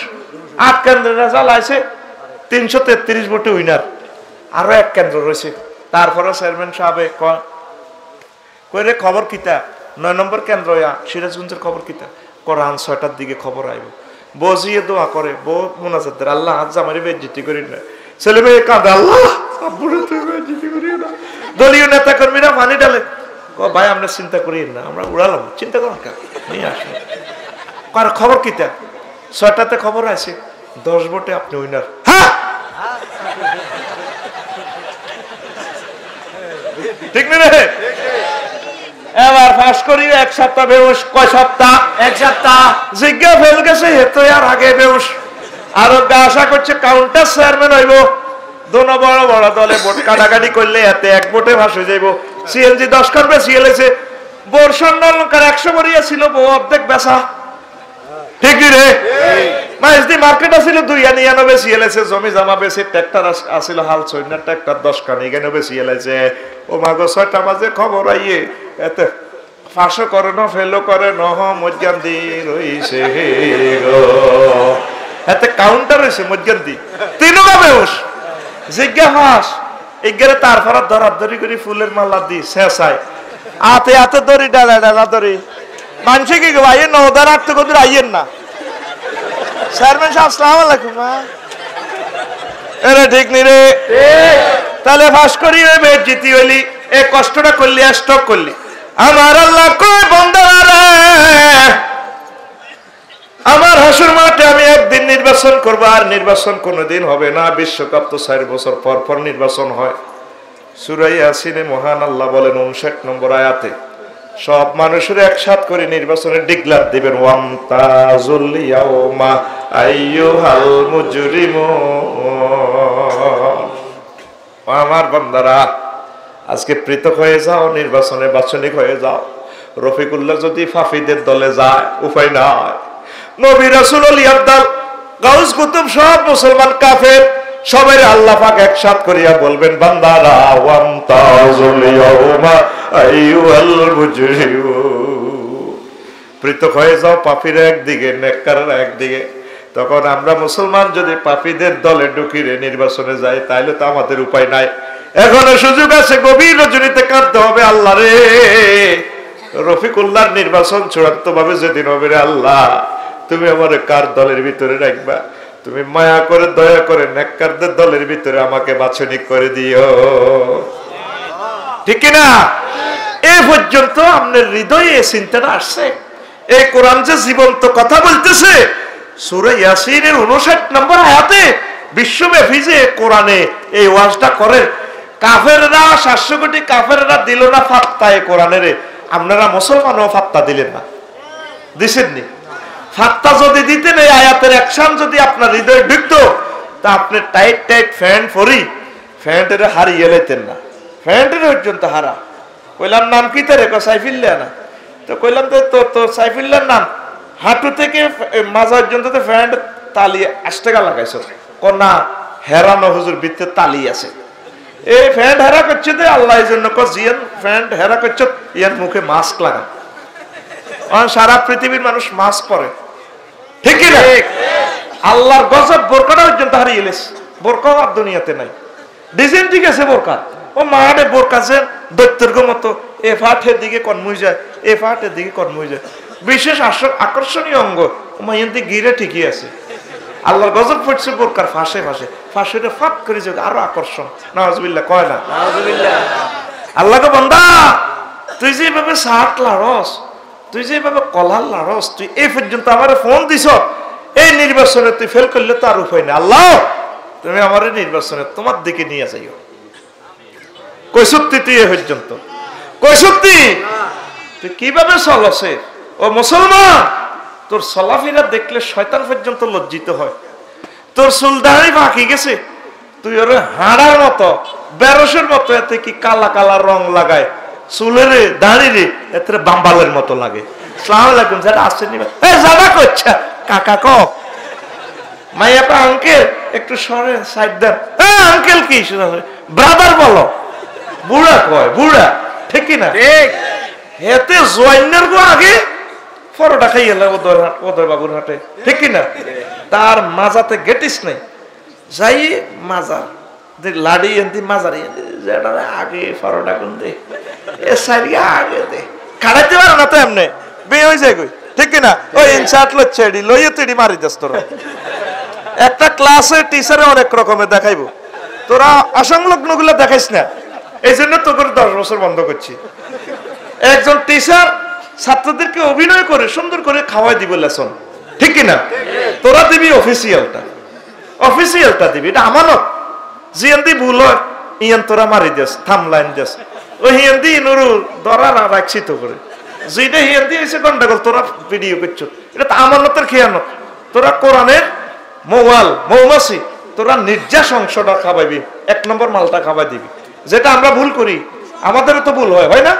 S1: 8 কেন্দ্রের রেজাল্ট আছে, 333 ভোটে উইনার, আরো 1 কেন্দ্র রয়েছে। তারপরে চেয়ারম্যান সাহেব কইরে খবর কিতা 9 নম্বর কেন্দ্র সিরাজগঞ্জের খবর কিতা, কোরআন 6টার দিকে খবর আইব, বজিয়ে দোয়া করে, বউ মুনাজাত, আল্লাহ আজ আমারে বেইজ্জতি করি না, ছেলে মেয়ে কাঁদে, আল্লাহ আব্বুরে তুই বেইজ্জতি করি না। দলীয় নেতা কর্মীরা পানি ডালে, ও ভাই আমরা চিন্তা করি না, আমরা উড়ালাম, চিন্তা করেন কা নিয়ে আসেন। কার খবর কিতা 6টাতে খবর আছে, 10 ভোটে আপনি উইনার। হ্যাঁ ঠিক না রে? এবার ফাঁস করি 1 সপ্তাহ বেউস, কয় সপ্তাহ? 1 সপ্তাহ। জিজ্ঞা ফেল গেছে হেতো আর আগে বেউস, আর আশা করছে কাউন্টার চেয়ারম্যান হইব। দোনো বড় বড় দলে ভোট কাটাকাটি করলে এতে 1 ভোটে ফাঁস হয়ে যাইব। সিএলজি 10 করবে, সিএলএসে বর্ষণ নলকার 100 বড়িয়া ছিল, বউ অর্ধেক বেচা, ঠিক রে? মাইজদি মার্কেট আছিল 299, সিএলএসে জমি জমা বেশি, ট্রাক্টর আছিল হাল 6 ট্রাক্টর 10 কানি কেন বেশি এলাইছে। ও মাগো 6টা বাজে খবর আইয়ে এতে ফাঁসও করে না, ফেলও করে না, মজ্জান্দি রইছে গো, এতে কাউন্টার হইছে মজ্জান্দি, তিনটা বেউস। জিজ্ঞা ফাঁস এগেরে তারপরে ধরাধরি করে ফুলের মালা দি শেষায়, আতে আতে দড়ি ডালা ডালা দড়ি, মানুষে কি গো আইয়েন না, ওদের আটতে কত আইয়েন না। চেয়ারম্যান সাহেব আসসালামু আলাইকুম। এরে ঠিক নি রে? তাহলে ফাঁস করি ওই বেজ্জতি হইলি, এই কষ্টটা করলি, স্টক করলি। আমার আল্লাহ কয় বান্দারা, আমার হাসর মাঠে আমি একদিন নির্বাচন করব, আর নির্বাচন কোনোদিন হবে না। বিশ্বকাপ তো 4 বছর পর পর নির্বাচন হয়। সূরা ইয়াসিনে মহান আল্লাহ বলেন 59 নম্বর আয়াতে, সব মানুষের একসাথ করে নির্বাচনের ডিক্লার দিবেন, ওয়ামতাজুল ইয়াউমা আইয়ুহাল মুজরিমুন। আমার বান্দারা আজকে পৃথক হয়ে যাও, নির্বাচনে বাছনিক হয়ে যাও। রফিকুল্লাহ যদি ফাফিদের দলে যায় উপায় নাই। নবী রাসূল ওলিয়ার দল গাউস কুতুব সব মুসলমান কাফের, সবাই আল্লাহ পাক একসাথ করিয়া বলবেন, বান্দারা ওয়ামতাজুল ইয়াউমা আইয়ুহাল মুজরিমুন। পৃথক হয়ে যাও, পাপীরা একদিকে, নেককাররা একদিকে। তখন আমরা মুসলমান যদি পাপীদের দলে ঢুকিয়ে নির্বাচনে যাই, তাহলে তো আমাদের উপায় নাই। এখনো সুযোগ আছে, গভীর রজনীতে কাঁদতে হবে, আল্লাহ রে রফিকুল্লাহর নির্বাচন চূড়ান্ত ভাবে যেদিন হবে রে আল্লাহ, তুমি আমার কার দলের ভিতরে রাখবা? তুমি মায়া করে দয়া করে নেককারদের দলের ভিতরে আমাকে বাছনি করে দিও, ঠিক না? এ পর্যন্ত আপনার হৃদয়ে এই চিন্তাটা আসছে? এই কোরআন যে জীবন্ত কথা বলতেছে, সূরা ইয়াসিনের 59 নম্বর আয়াতে বিশ্বব্যাপী যে কোরআনে এই ওয়াজটা করে, কাফেররা 700 কোটি কাফেররা দিল না ফাত্তা এই কোরআনের। আপনারা মুসলমানও ফাত্তা দিলেন না, দিছেননি? ফাত্তা যদি দিতেন, এই আয়াতের অ্যাকশন যদি আপনার হৃদয়ে ঢুকতো, তা আপনি টাইট টাইট ফ্যান্ট পরি ফ্যান্টের হারিয়ে লেতেন না। ফ্যান্টের পর্যন্ত হারা। কইলাম নাম কি তারে? সাইফুল্লাহ না। তো কইলাম তো সাইফুল্লাহর নাম হাঁটু থেকে মাজা পর্যন্ত তো ফ্যান্ট তালি 8 টাকা লাগাইছ। না, হেরানো হুজুর বৃত্তে তালি আছে। এই ফ্যান্ট হেরা করছে দে আল্লাহ জন্য জিয়ান ফ্যান্ট হেরা করছে, ইয়ার মুখে মাস্ক লাগান। সারা পৃথিবীর মানুষ মাস্ক পরে, ঠিক না? আল্লাহর গজব বোরকাটা পর্যন্ত হারিয়ে গেছে। বোরকাও আর দুনিয়াতে নাই। ডিজাইন ঠিক আছে বোরকা, ও মাঠে বোরকাছে দৈত্যর্গ মতো এ ফাটের দিকে কর্মই যায়, এ ফাটের দিকে কর্মই যায়। বিশেষ আকর্ষণীয় অঙ্গ মাইন্দি গিরে ঠিকই আছে। আল্লাহর গজব পড়ছে বোরকার ফাঁসে ফাঁসে, ফাঁসেটা ফাঁক করে যাবে, আরো আকর্ষণ। নাউজুবিল্লাহ কয় না? আল্লাহকে বান্দা, তুই যেভাবে শার্ট লাড়স, তুই যেভাবে কলার লাড়স, তুই এই পর্যন্ত আমার ফোন দিছ, এই নির্বাচনে তুই ফেল করলে তো আর উপায় নেই। আল্লাহ তুমি আমার নির্বাচনে তোমার দিকে নিয়ে যাইও। কই সত্যি তুই এ পর্যন্ত? কই সত্যি? তুই কিভাবে চলছে? ও মুসলমান, তোর চলাফেরা দেখলে শয়তান পর্যন্ত লজ্জিত হয়। তোর চুলদাড়ি বাকি গেছে, তুই ওর হাড়ার মতো বেরসের মতো, এতে কি কালা কালা রং লাগায় চুলের দাঁড়ি রে, এতে বাম্বালের মতো লাগে। সালাম আলাইকুম স্যার, আসছেন? জানা করছে কাকা ক মাইয়াপা আঙ্কেল একটু সরে সাইড দেন। আঙ্কেল কি ব্রাদার বলো, বুড়া কয় বুড়া, ঠিক কিনা? এতে জয়েনের গো আগে পরোটা খাই এলাম ওদয় বাবুর হাটে, ঠিক কিনা? তার মাজাতে গেটিস নাই, যাই মাজা লাড়ি এনতি মাজারি আগে পরোটা কোন দে এ সারি আগে দে খাড়াইতে পারো না তো এমনি বে হয়ে যায় কই, ঠিক কিনা? ওই ইনসার্ট লচ্ছে এডি লইয়ে তো এডি মারি যাস তোরা। একটা ক্লাসে টিচারে অনেক রকমের দেখাইবো, তোরা অসংলগ্ন গুলো দেখাইস না। এই জন্য তো করে 10 বছর বন্ধ করছি। একজন টিচার ছাত্রদেরকে অভিনয় করে সুন্দর করে খাওয়াই দিব লেসন, ঠিক কিনা? তোরা দিবি অফিসিয়ালটা দিবি, এটা আমানত। জিয়ান্দি ভুল হয় ইয়ান তোরা মারি দেস, থামলাইন দেস। ওই হিয়ান্দি নুরু ধরা রাখছি তো করে, যেটা হিয়ান্দি হয়েছে গন্ডাগোল, তোরা ভিডিও করছো, এটা তো আমানতের খেয়ানত। তোরা কোরআনের মৌমাছি, তোরা নির্যাস অংশটা খাওয়াইবি, 1 নম্বর মালটা খাওয়াই দিবি। যেটা আমরা ভুল করি, আমাদেরও তো ভুল হয় না?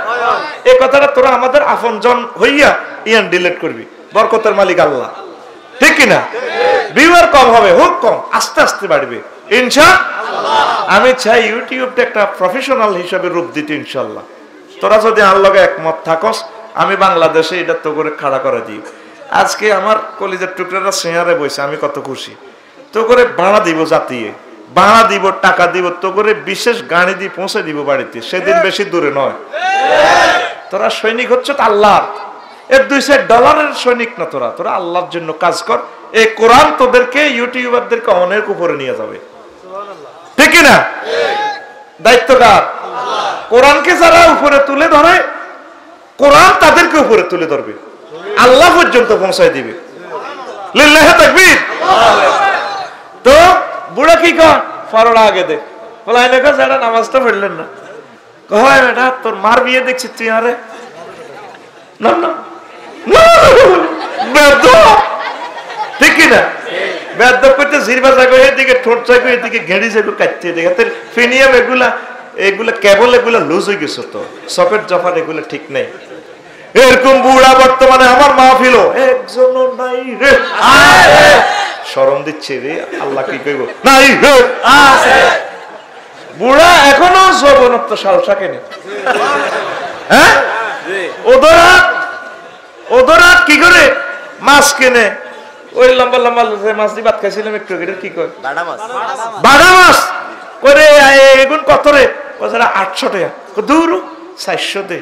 S1: এই কথাটা তোরা আমাদের আপনজন হইয়া ইয়ান ডিলিট করবি। বরকতের মালিক আল্লাহ, ঠিক কিনা? ভিউয়ার কম হবে, হোক কম, আস্তে আস্তে বাড়বে ইনশাআল্লাহ। আমি চাই ইউটিউবটা একটা প্রফেশনাল হিসাবে রূপ দিতে ইনশাআল্লাহ। তোরা যদি আমার লগে একমত থাকস, আমি বাংলাদেশে এটা তো করে খাড়া করে দিই। আজকে আমার কলিজার টুকরাটা চেয়ারে বসে, আমি কত খুশি। তো করে ভাড়া দিব, জাতিয়ে ভাড়া দিব, টাকা দিব, তো করে বিশেষ গাড়ি দিয়ে পৌঁছে দিব বাড়িতে, সেদিন বেশি দূরে নয়। তোরা সৈনিক হচ্ছে আল্লাহ, এর $200 সৈনিক না। তোরা আল্লাহর জন্য কাজ কর। এই কোরআন তোদেরকে ইউটিউবারদেরকে অনেক উপরে নিয়ে যাবে, ঠিক না? দায়িত্ব কার? কোরআনকে যারা উপরে তুলে ধরে, কোরআন তাদেরকে উপরে তুলে ধরবে, আল্লাহ পর্যন্ত পৌঁছায় দিবে। লিল্লাহি তাকবীর। তো বুড়া কি কয়? ফরোড়া আগে দে বলে যারা নামাজটা পড়লেন না, কয় বেটা তোর মার বিয়ে দেখছি তুই, আরে না না ঠিক কিনা? বেদ করতে জিরবা জাগো, এদিকে ঠোঁট জাগো, এদিকে ঘেড়ি জাগো, কাটতে দেখে ফিনিয়াম এগুলা কেবল এগুলা লুজ হয়ে গেছে, তো সকেট জফার এগুলা ঠিক নেই। এরকম বুড়া বর্তমানে আমার মাহফিল একজন নাই রে, শরম দিচ্ছে রে, আল্লাহ কি কইব নাই রে। বুড়া এখনো যৌবনত্ব সালসা কেনে, হ্যাঁ? ওদরা কি করে মাছ কেনে? ওই লম্বা লম্বা মাছ দিয়ে ভাত খাইছিলাম একটু, কি কয়? বাড়া মাছ করে। এগুন কত রে? 800 টাকা। দূর 400 দে।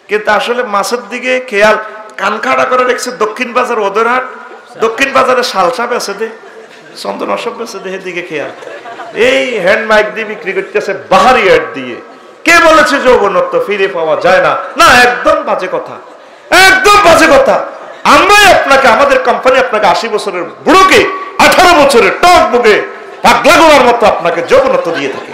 S1: কিন্তু আসলে মাছের দিকে খেয়াল, কান খাড়া করে রেখেছে দক্ষিণ বাজার, ওদের হাট দক্ষিণ বাজারে সালসা বেছে দে, চন্দন অসব বেছে দে, দিকে খেয়াল। এই হ্যান্ড মাইক দিয়ে বিক্রি করতেছে বাহারি অ্যাড দিয়ে। কে বলেছে যৌবনত্ব ফিরে পাওয়া যায় না? না, একদম বাজে কথা, একদম বাজে কথা। আমরাই আপনাকে, আমাদের কোম্পানি আপনাকে 80 বছরের বুড়োকে 18 বছরের টক বুকে পাগলা গোলার মতো আপনাকে যৌবনত্ব দিয়ে থাকে।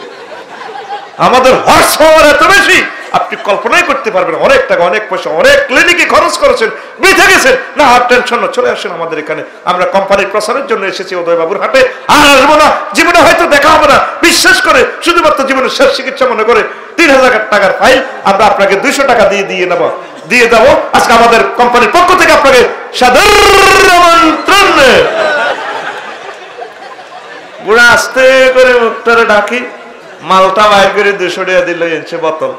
S1: আমাদের হর্স পাওয়ার এত বেশি, আপনি কল্পনাই করতে পারবেন। অনেক টাকা, অনেক পয়সা, অনেক ক্লিনিকে খরচ করেছেন, বেঁচে গেছেন না। আর টেনশন না, চলে আসেন আমাদের এখানে, আমরা কোম্পানির প্রচারের জন্য এসেছি উদয়বাবুর হাটে, আর আসবো না, জীবনে হয়তো দেখা হবে না। বিশ্বাস করে শুধুমাত্র জীবনের শেষ চিকিৎসা মনে করে 3000 টাকার ফাইল আমরা আপনাকে 200 টাকা দিয়ে দেবো আজকে আমাদের কোম্পানির পক্ষ থেকে আপনাকে সাদর আমন্ত্রণ। বুড়া আস্তে করে মুখটারে ডাকি, মালটা বাইর করে 200 টাকা দিল এনছে বোতল,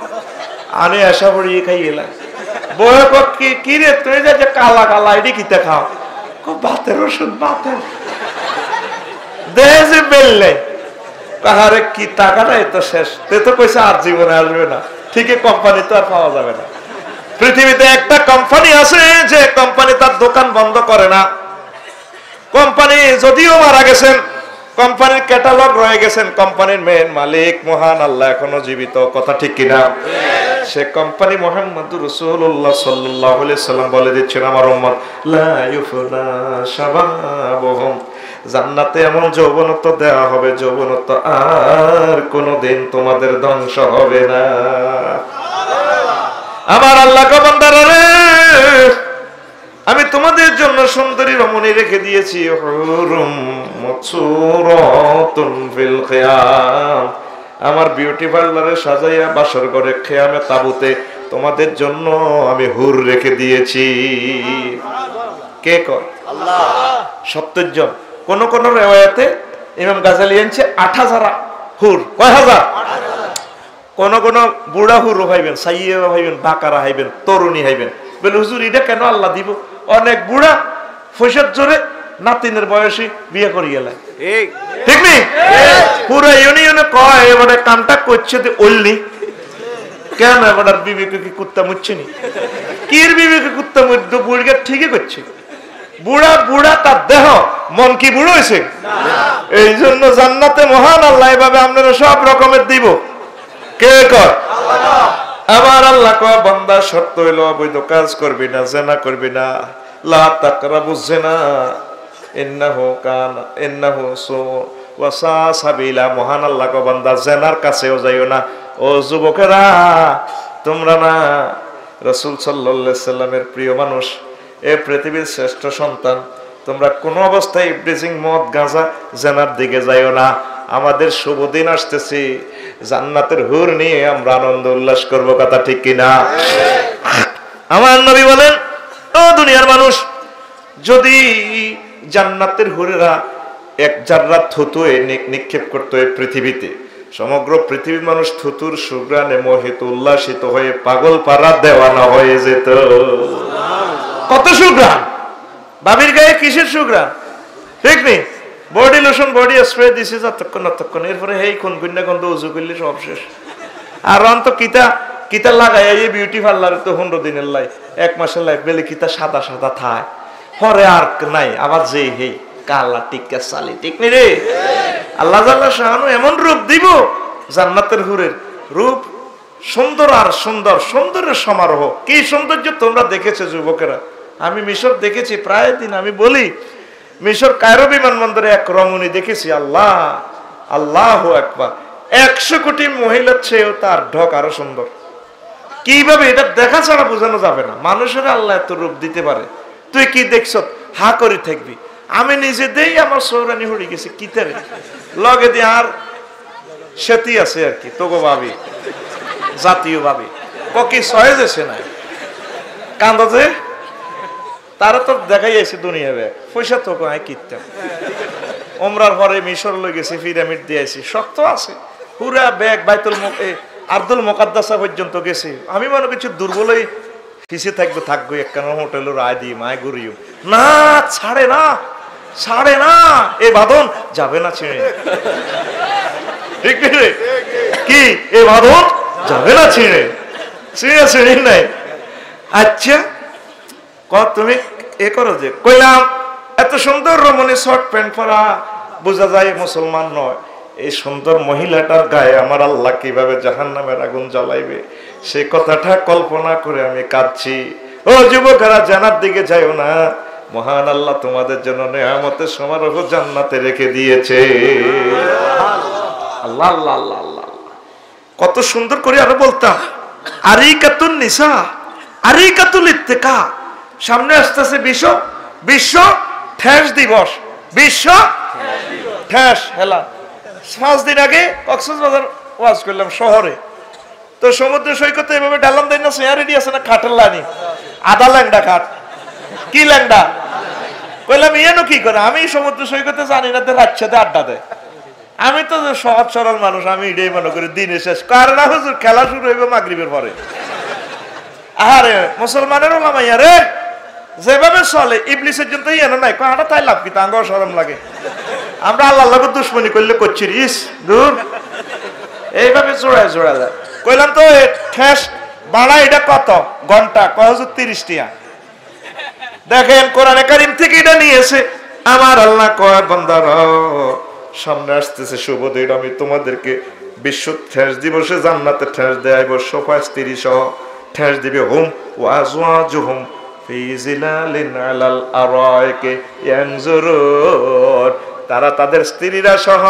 S1: আনে আশা পড়িয়ে খাই এলাম। বয়ে কি রে তুই যে কালা কালা এটি কিতে খাও? বাতের ওষুধ, বাতের দেহে বেললে কাহারে কি টাকাটাই তো শেষ, তে তো পয়সা আর জীবনে আসবে না, ঠিকই কোম্পানি তো আর পাওয়া যাবে না। পৃথিবীতে একটা কোম্পানি আছে যে কোম্পানি তার দোকান বন্ধ করে না। কোম্পানি যদিও মারা গেছেন, কোম্পানির ক্যাটালগ রয়ে গেছেন, কোম্পানির মেন মালিক মহান আল্লাহ এখনো জীবিত, কথা ঠিক কিনা? সে কোম্পানি মুহাম্মদুর রাসূলুল্লাহ সাল্লাল্লাহু আলাইহি সাল্লাম বলে দিচ্ছেন, আমার উম্মত লা ইউফনা শাবাবুহুম, জান্নাতে এমন যৌবনত্ব দেওয়া হবে, যৌবনত্ব আর কোনোদিন তোমাদের ধ্বংস হবে না। আমার আল্লাহ গো বান্দারা রে, আমি তোমাদের জন্য সুন্দরী রমণী রেখে দিয়েছি, হুরুম মাকসুরাতুন ফিল খিয়াম, আমার বিউটি পার্লারে সাজাইয়া বাসর ঘরে খেয়ামে তাবুতে তোমাদের জন্য আমি হুর রেখে দিয়েছি। কে কর? আল্লাহ। 70 জন। কোন কোন রিওয়ায়াতে ইমাম গাজালি আনছে 8000 হুর। কয় হাজার? কোন কোন বুড়া হুরও হইবেন, সাইয়েবা হইবেন, বাকারা হইবেন, তরুণী হইবেন। বলে হুজুর এটা কেন আল্লাহ দিব? অনেক বুড়া পয়সার জোরে নাতিনের বয়সী বিয়ে করি গেলে, ঠিক নেই? পুরো ইউনিয়নে কয় এবারে কামটা করছে ওল্লি কেন? এবার বিবেকে কি কুত্তা মুচ্ছে নি? কির বিবেকে কুত্তা মুদ্দ? বুড়িকে ঠিকই করছে। বুড়া বুড়া তার দেহ, মন কি বুড়ো হয়েছে? এই জন্য জান্নাতে মহান আল্লাহ এভাবে আপনারা সব রকমের দিব। কে কর? আমার আল্লাহ কয় বান্দা শর্ত হইল অবৈধ কাজ করবি না, জেনা করবি না, লা তাকরাবুজ জিনা ইন্নাহু ওয়াসা সাবিলা। মহান আল্লাহ কয় বান্দা জেনার কাছেও যাইও না। ও যুবকেরা, তোমরা না রাসূল সাল্লাল্লাহু আলাইহি সাল্লামের প্রিয় মানুষ, এ পৃথিবীর শ্রেষ্ঠ সন্তান, তোমরা কোনো অবস্থায় ইফটিজিং, মদ, গাঁজা, জেনার দিকে যাইও না। আমাদের শুভ দিন আসতেছি, জান্নাতের হুর নিয়ে আমরা আনন্দ উল্লাস করবো, কথা ঠিক কিনা? আমার নবী বলেন, ও দুনিয়ার মানুষ, যদি জান্নাতের হুরেরা এক জাররা থুতু নিক্ষেপ করতো এই পৃথিবীতে, সমগ্র পৃথিবীর মানুষ থুতুর সুগ্রানে মোহিত উল্লাসিত হয়ে পাগল পাড়া দেওয়ানা হয়ে যেত। কত সুগ্রান! বাবির গায়ে কিসের সুগ্রান? ঠিক নেই? বডি লোশন, বডি স্প্রে দিছে যতক্ষণ, এরপরে হেই কোন গুন্ডা গন্ধ উজু করলে সব শেষ। আর অন্ত কিতা লাগাই এই বিউটি পার্লারে তো 15 দিনের লাই, 1 মাসের লাই, বেলে কিতা সাদা সাদা থায়, পরে আর নাই, আবার যে হেই কালা টিকা চালি, ঠিক নেই রে? আল্লাহ জাল্লা শাহানু এমন রূপ দিব, জান্নাতের হুরের রূপ সুন্দর আর সুন্দর, সৌন্দর্যের সমারোহ। কি সৌন্দর্য তোমরা দেখেছো যুবকেরা? আমি মিশর দেখেছি প্রায় দিন, আমি বলি মিশর কায়রো বিমানবন্দরে এক রমণী দেখেছি, আল্লাহ আল্লাহু আকবার, 100 কোটি মহিলার চেয়েও তার ঢক আরো সুন্দর। কিভাবে? এটা দেখা ছাড়া বোঝানো যাবে না। মানুষের আল্লাহ এত রূপ দিতে পারে, তুই কি দেখছ? হা করে থাকবি। আমি নিজে দেই আমার সৌরানি হয়ে গেছে, কি তারে লগে দিয়ে আর সেতি আছে আর কি, তোগো ভাবি জাতীয় ভাবি কি সয়ে যেছে না কান্দা যে তারা তো দেখাই আছে দুনিয়া ব্যাগ পয়সা তো আয় কিনতাম। ওমরার পরে মিশর লই গেছি, পিরামিড দিয়েছি, শক্ত আছে পুরা ব্যাগ। বাইতুল আব্দুল মুকাদ্দাসা পর্যন্ত গেছি। আমি মনে করছি দুর্বলই পিছিয়ে থাকবো একখানা হোটেলের রায় দিয়ে মায় ঘুরিও না, ছাড়ে না এ বাঁধন যাবে না ছিঁড়ে, ঠিক কি? এ বাঁধন যাবে না ছিঁড়ে নাই। আচ্ছা তুমি এ করো যে, কইলাম এত সুন্দর রমণী শর্ট প্যান্ট পরা, বোঝা যায় মুসলমান নয়। এই সুন্দর মহিলাটার গায়ে আমার আল্লাহ কিভাবে জাহান্নামের আগুন জ্বালাইবে সে কথাটা কল্পনা করে আমি কাঁদছি। ও যুবকেরা, জান্নাত দিকে যাইও না, মহান আল্লাহ তোমাদের জন্য নেয়ামতের সমারোহ জান্নাতে রেখে দিয়েছে। আল্লাহ আল্লাহ আল্লাহ আল্লাহ, কত সুন্দর করে আরো বলতাম, আরিকাতুন নিসা, আরিকাতুল ইত্তেকা। সামনে আসতেছে বিশ্ব ঠেস দিবস, বিশ্ব ঠেস হেলা। 5 দিন আগে কক্সবাজার ওয়াজ করলাম শহরে, তো সমুদ্র সৈকতে এভাবে ডালাম দেয় না, চেয়ার রেডি আছে না, খাটের লানি আধা ল্যাংডা খাট। কি ল্যাংডা কইলাম ইয়েনো কি করে, আমি সমুদ্র সৈকতে জানি না, রাতসাথে আড্ডা দেয়। আমি তো সহজ সরল মানুষ, আমি এটাই মনে করি দিনে শেষ। কারণ হুজুর খেলা শুরু হইব মাগরিবের পরে। আরে মুসলমানের ওলামাইয়া রে যেভাবে চলে ইবলিসের জন্য ইয়েনো নাই, কাটা তাই লাভ কি, তাঙ্গ শরম লাগে। আমরা আল্লাহর লগে দুশ্মনী করলে করছি, ইস দূর এইভাবে জোড়ায় জোড়া যায়। কইলাম তো ঠেস বাড়া এটা কত ঘন্টা, কয় হুজুর 30 টিয়া। দেখেন কোরআনে কারীম থেকে এটা নিয়েছে। আমার আল্লাহ কয় বান্দারা সামনে আসতেছে শুভ দিন, আমি তোমাদেরকে বিশ্ব ঠেস দিবসে জান্নাতে ঠেস দেয়াইব, সোফা স্ত্রী সহ ঠেস দিবে। হুম ওয়াজওয়াজুহুম ফি জিলালিন আলাল আরাইকি ইয়ানজুরুন, তারা তাদের স্ত্রীরা সহ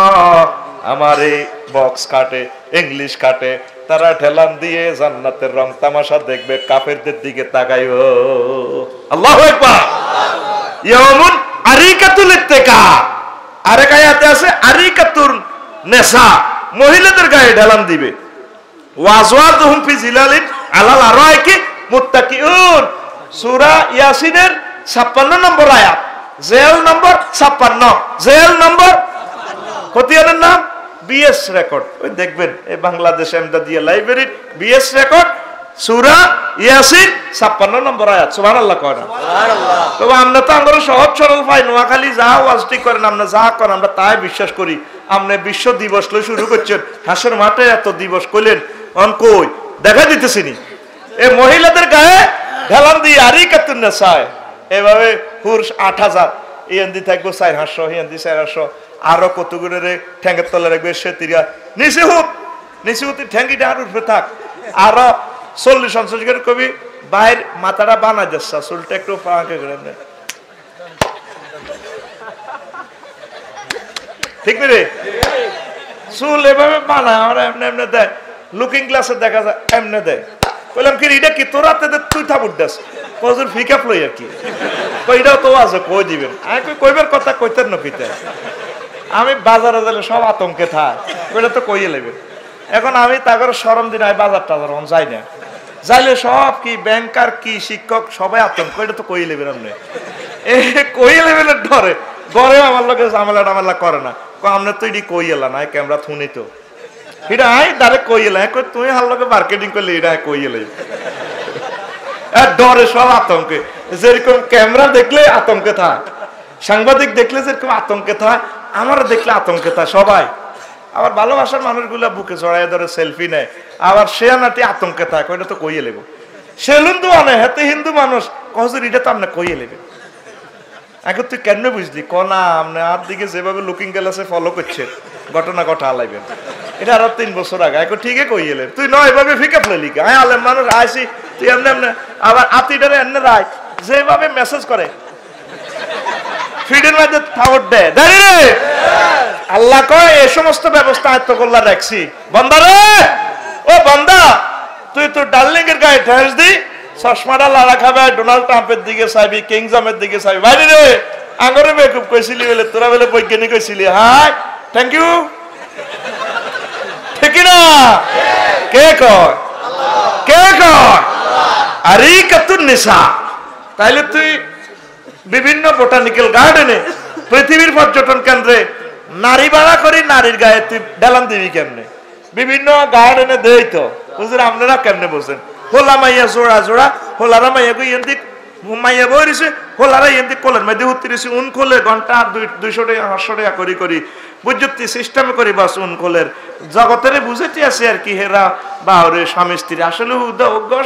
S1: আমার এই বক্স কাটে, ইংলিশ কাটে, তারা ঠেলান দিয়ে জান্নাতের রং তামাশা দেখবে, কাফেরদের দিকে তাকাইব। আল্লাহু আকবার। ইয়াউমুন আরিকাতুল ইত্তেকা, আরেক আয়াতে আছে আরিকাতুন নিসা, মহিলাদের গায়ে ঢেলান দিবে। ওয়াজওয়াজুহুম ফি জিলালিন আলাল আরাইকি মুত্তাকিউন, সূরা ইয়াসিনের 56 নম্বর আয়াত, জেল নম্বর 56, জেল নম্বর খতিয়ানের নাম বিএস রেকর্ড। ওই দেখবেন এই বাংলাদেশ এমদাদিয়া লাইব্রেরির বিএস রেকর্ড, সূরা ইয়াসিন 56 নম্বর আয়াত। সুবহানাল্লাহ কয় না? সুবহানাল্লাহ। তবে আমরা তো আমরা সহজ সরল পাই, নোয়াখালী যা ওয়াজটি করেন আমরা যা করেন আমরা তাই বিশ্বাস করি। আপনি বিশ্ব দিবস লই শুরু করছেন, হাসর মাঠে এত দিবস কইলেন, অন কই দেখা দিতেছিনি। এই মহিলাদের গায়ে ঢেলান দিয়ে আরিকাতুন নিসা, এভাবে হুর 8000, ইয়েন্দি থাকবো 400, ইয়েন্দি 400, আরো কতগুলো রে ঠ্যাঙ্গের তলে রাখবে সে তিরা, নিচে হুত নিচে হুতি ঠ্যাঙ্গিটা আর উঠবে থাক। আরো 40-50 করে কবি বাইর মাথাটা বানা যাচ্ছে, চুলটা একটু ফাঁকে করে নেয়, ঠিক না রে? চুল এভাবে বানায়, আমরা এমনি এমনি দেয়, লুকিং গ্লাসে দেখা যায় এমনি দেয়। বললাম কি এটা কি তোর হাতে তুই থাপুর দেস, কজুর ফিকাপ লই আর কি, এটাও তো আছে কই দিবেন। আমি কইবার কথা কইতেন না পিতে, আমি বাজারে গেলে সব আতঙ্কে থাক, ওইটা তো কইয়ে নেবেন। এখন আমি তাগর সরম দিন আমি বাজার টাজার যাই না, যাইলে সব কি ব্যাংকার কি শিক্ষক সবাই আতঙ্ক, এটা তো কইয়ে নেবেন। আপনি এ কইয়ে নেবেন ডরে, ঘরে আমার লোকে ঝামেলা টামেলা করে না, আমরা তো এটি কই এলা না ক্যামেরা থুনি তো এটা আই ডাইরেক্ট কই এলা, তুমি হার লোকে মার্কেটিং করলে এটা কই এলাই ডরে সব আতঙ্কে। যেরকম ক্যামেরা দেখলে আতঙ্কে থাক, সাংবাদিক দেখলে যেরকম আতঙ্কে থাক, আমরা দেখলে আতঙ্কে থাক সবাই। আবার ভালোবাসার মানুষগুলা বুকে জড়াই ধরে সেলফি নেয়, আবার সে নাটি আতঙ্কে থাক, ওইটা তো কইয়ে লেব। সেলুন তো অনেক হাতে হিন্দু মানুষ কহজুর এটা তো আপনি কইয়ে নেবেন। এখন তুই কেন বুঝলি কনা আপনি আর দিকে যেভাবে লুকিং গ্লাসে ফলো করছে ঘটনা ঘটা আলাইবেন, এটা আরো 3 বছর আগে এখন ঠিকই কইয়ে লেব। তুই নয় এভাবে ফিকা ফেলি আয় আলেম মানুষ আইসি তুই এমনি এমনি আবার আতিটারে এমনি রায় যেভাবে মেসেজ করে ফিডের মধ্যে থাউট দেয় দাঁড়িয়ে আল্লাহ কয় এই সমস্ত ব্যবস্থা আয়ত্ত করলা রাখছি। বান্দা রে ও বান্দা, তুই তোর ডার্লিং এর গায়ে ঠেস দি, চশমাটা লাড়া খাবে, ডোনাল্ড ট্রাম্পের দিকে চাইবি, কিংজমের দিকে চাইবি। বাইরে রে আঙরে বেকুব কইছিলি বলে, তোরা বলে বৈজ্ঞানিক কইছিলি। হাই থ্যাংক ইউ, ঠিক না? কে কয়? কে কয়? আরিকাতুন নিসা। তাইলে তুই বিভিন্ন বোটানিক্যাল গার্ডেনে, পৃথিবীর পর্যটন কেন্দ্রে নারী ভাড়া করি, নারীর গায়ে তুই ডালান দিবি কেমনে? বিভিন্ন গার্ডেনে দেই তো বুঝলেন, আপনারা কেমনে বলছেন? হোলা মাইয়া জোড়া জোড়া, হোলারা মাইয়া গো ইয়েন্দি মাইয়া বই রয়েছে, হোলারা ইয়েন্দি কোলের মধ্যে হতে রয়েছে, উন খোলে ঘন্টা 200 টাকা 500 টাকা করি করি বুঝতি সিস্টেমে করি বাস উন খোলের জগতের বুঝেতে আছে আর কি। হেরা বাহরে স্বামী স্ত্রী, আসলে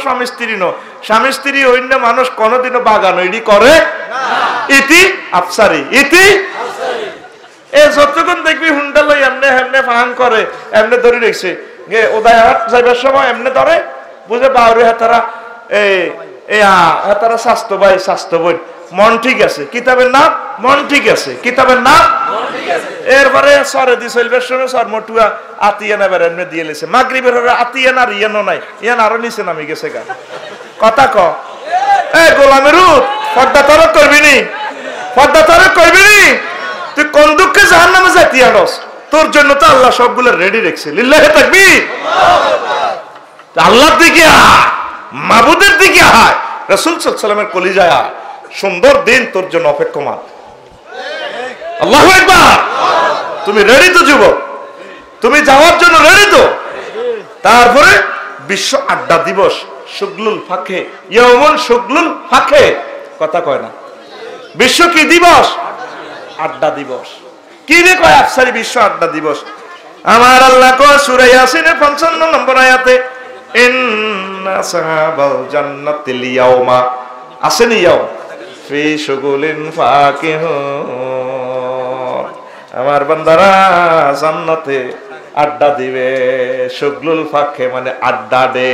S1: স্বামী স্ত্রী নো, স্বামী স্ত্রী অন্য মানুষ কোনোদিনও বাগান ওইডি করে ইতি আফসারি, ইতি এ যতক্ষণ দেখবি হুন্ডা লই এমনে হেমনে ফান করে, এমনে ধরে রেখেছে গে ওদায় যাইবার সময় এমনে ধরে বুঝে বাউরে হাতারা হাতারা স্বাস্থ্য ভাই স্বাস্থ্য বই, মন ঠিক আছে কিতাবের নাম, মন ঠিক আছে কিতাবের নাম, মন ঠিক আছে। এরপরে সরে দি চলবার সময় সর মটুয়া আতিয়ানা বেড়ানো দিয়ে লেছে মাগরিবের হরে আতিয়ানা আর ইয়ানো নাই ইয়ান আরো নিচে নামি গেছে গা কথা ক এ গোলামের পর্দা তরক করবি নি পর্দা তরক করবি নি তুই কোন দুঃখে জাহান্নামে যাইতি আরস তোর জন্য তো আল্লাহ সবগুলো রেডি রেখেছে লিল্লাহে তাকবীর আল্লাহর দিকে মাবুদের দিকে আয় রাসূল সাল্লাল্লাহু আলাইহি ওয়াসাল্লামের কলিজায় আয় সুন্দর দিন তোর জন্য অপেক্ষমান আল্লাহু আকবার তুমি রেডি তো যুবক তুমি যাওয়ার জন্য রেডি তো তারপরে বিশ্ব আড্ডা দিবস শুগলুল ফাকে ইয়াউমুল শুগলুল ফাকে কথা কয় না বিশ্ব কি দিবস আড্ডা দিবস কি রে কয় আফসারি বিশ্ব আড্ডা দিবস আমার আল্লাহ কয় সূরা ইয়াসিনের 55 নম্বর আয়াতে ইন্না সাহাবাল জান্নাতিল ইয়াউমা আসেনি ইয়াউম ফি শুগুলিন ফাকিহুন আমার বান্দারা জান্নাতে আড্ডা দিবে শুগলুল ফাকে মানে আড্ডা দে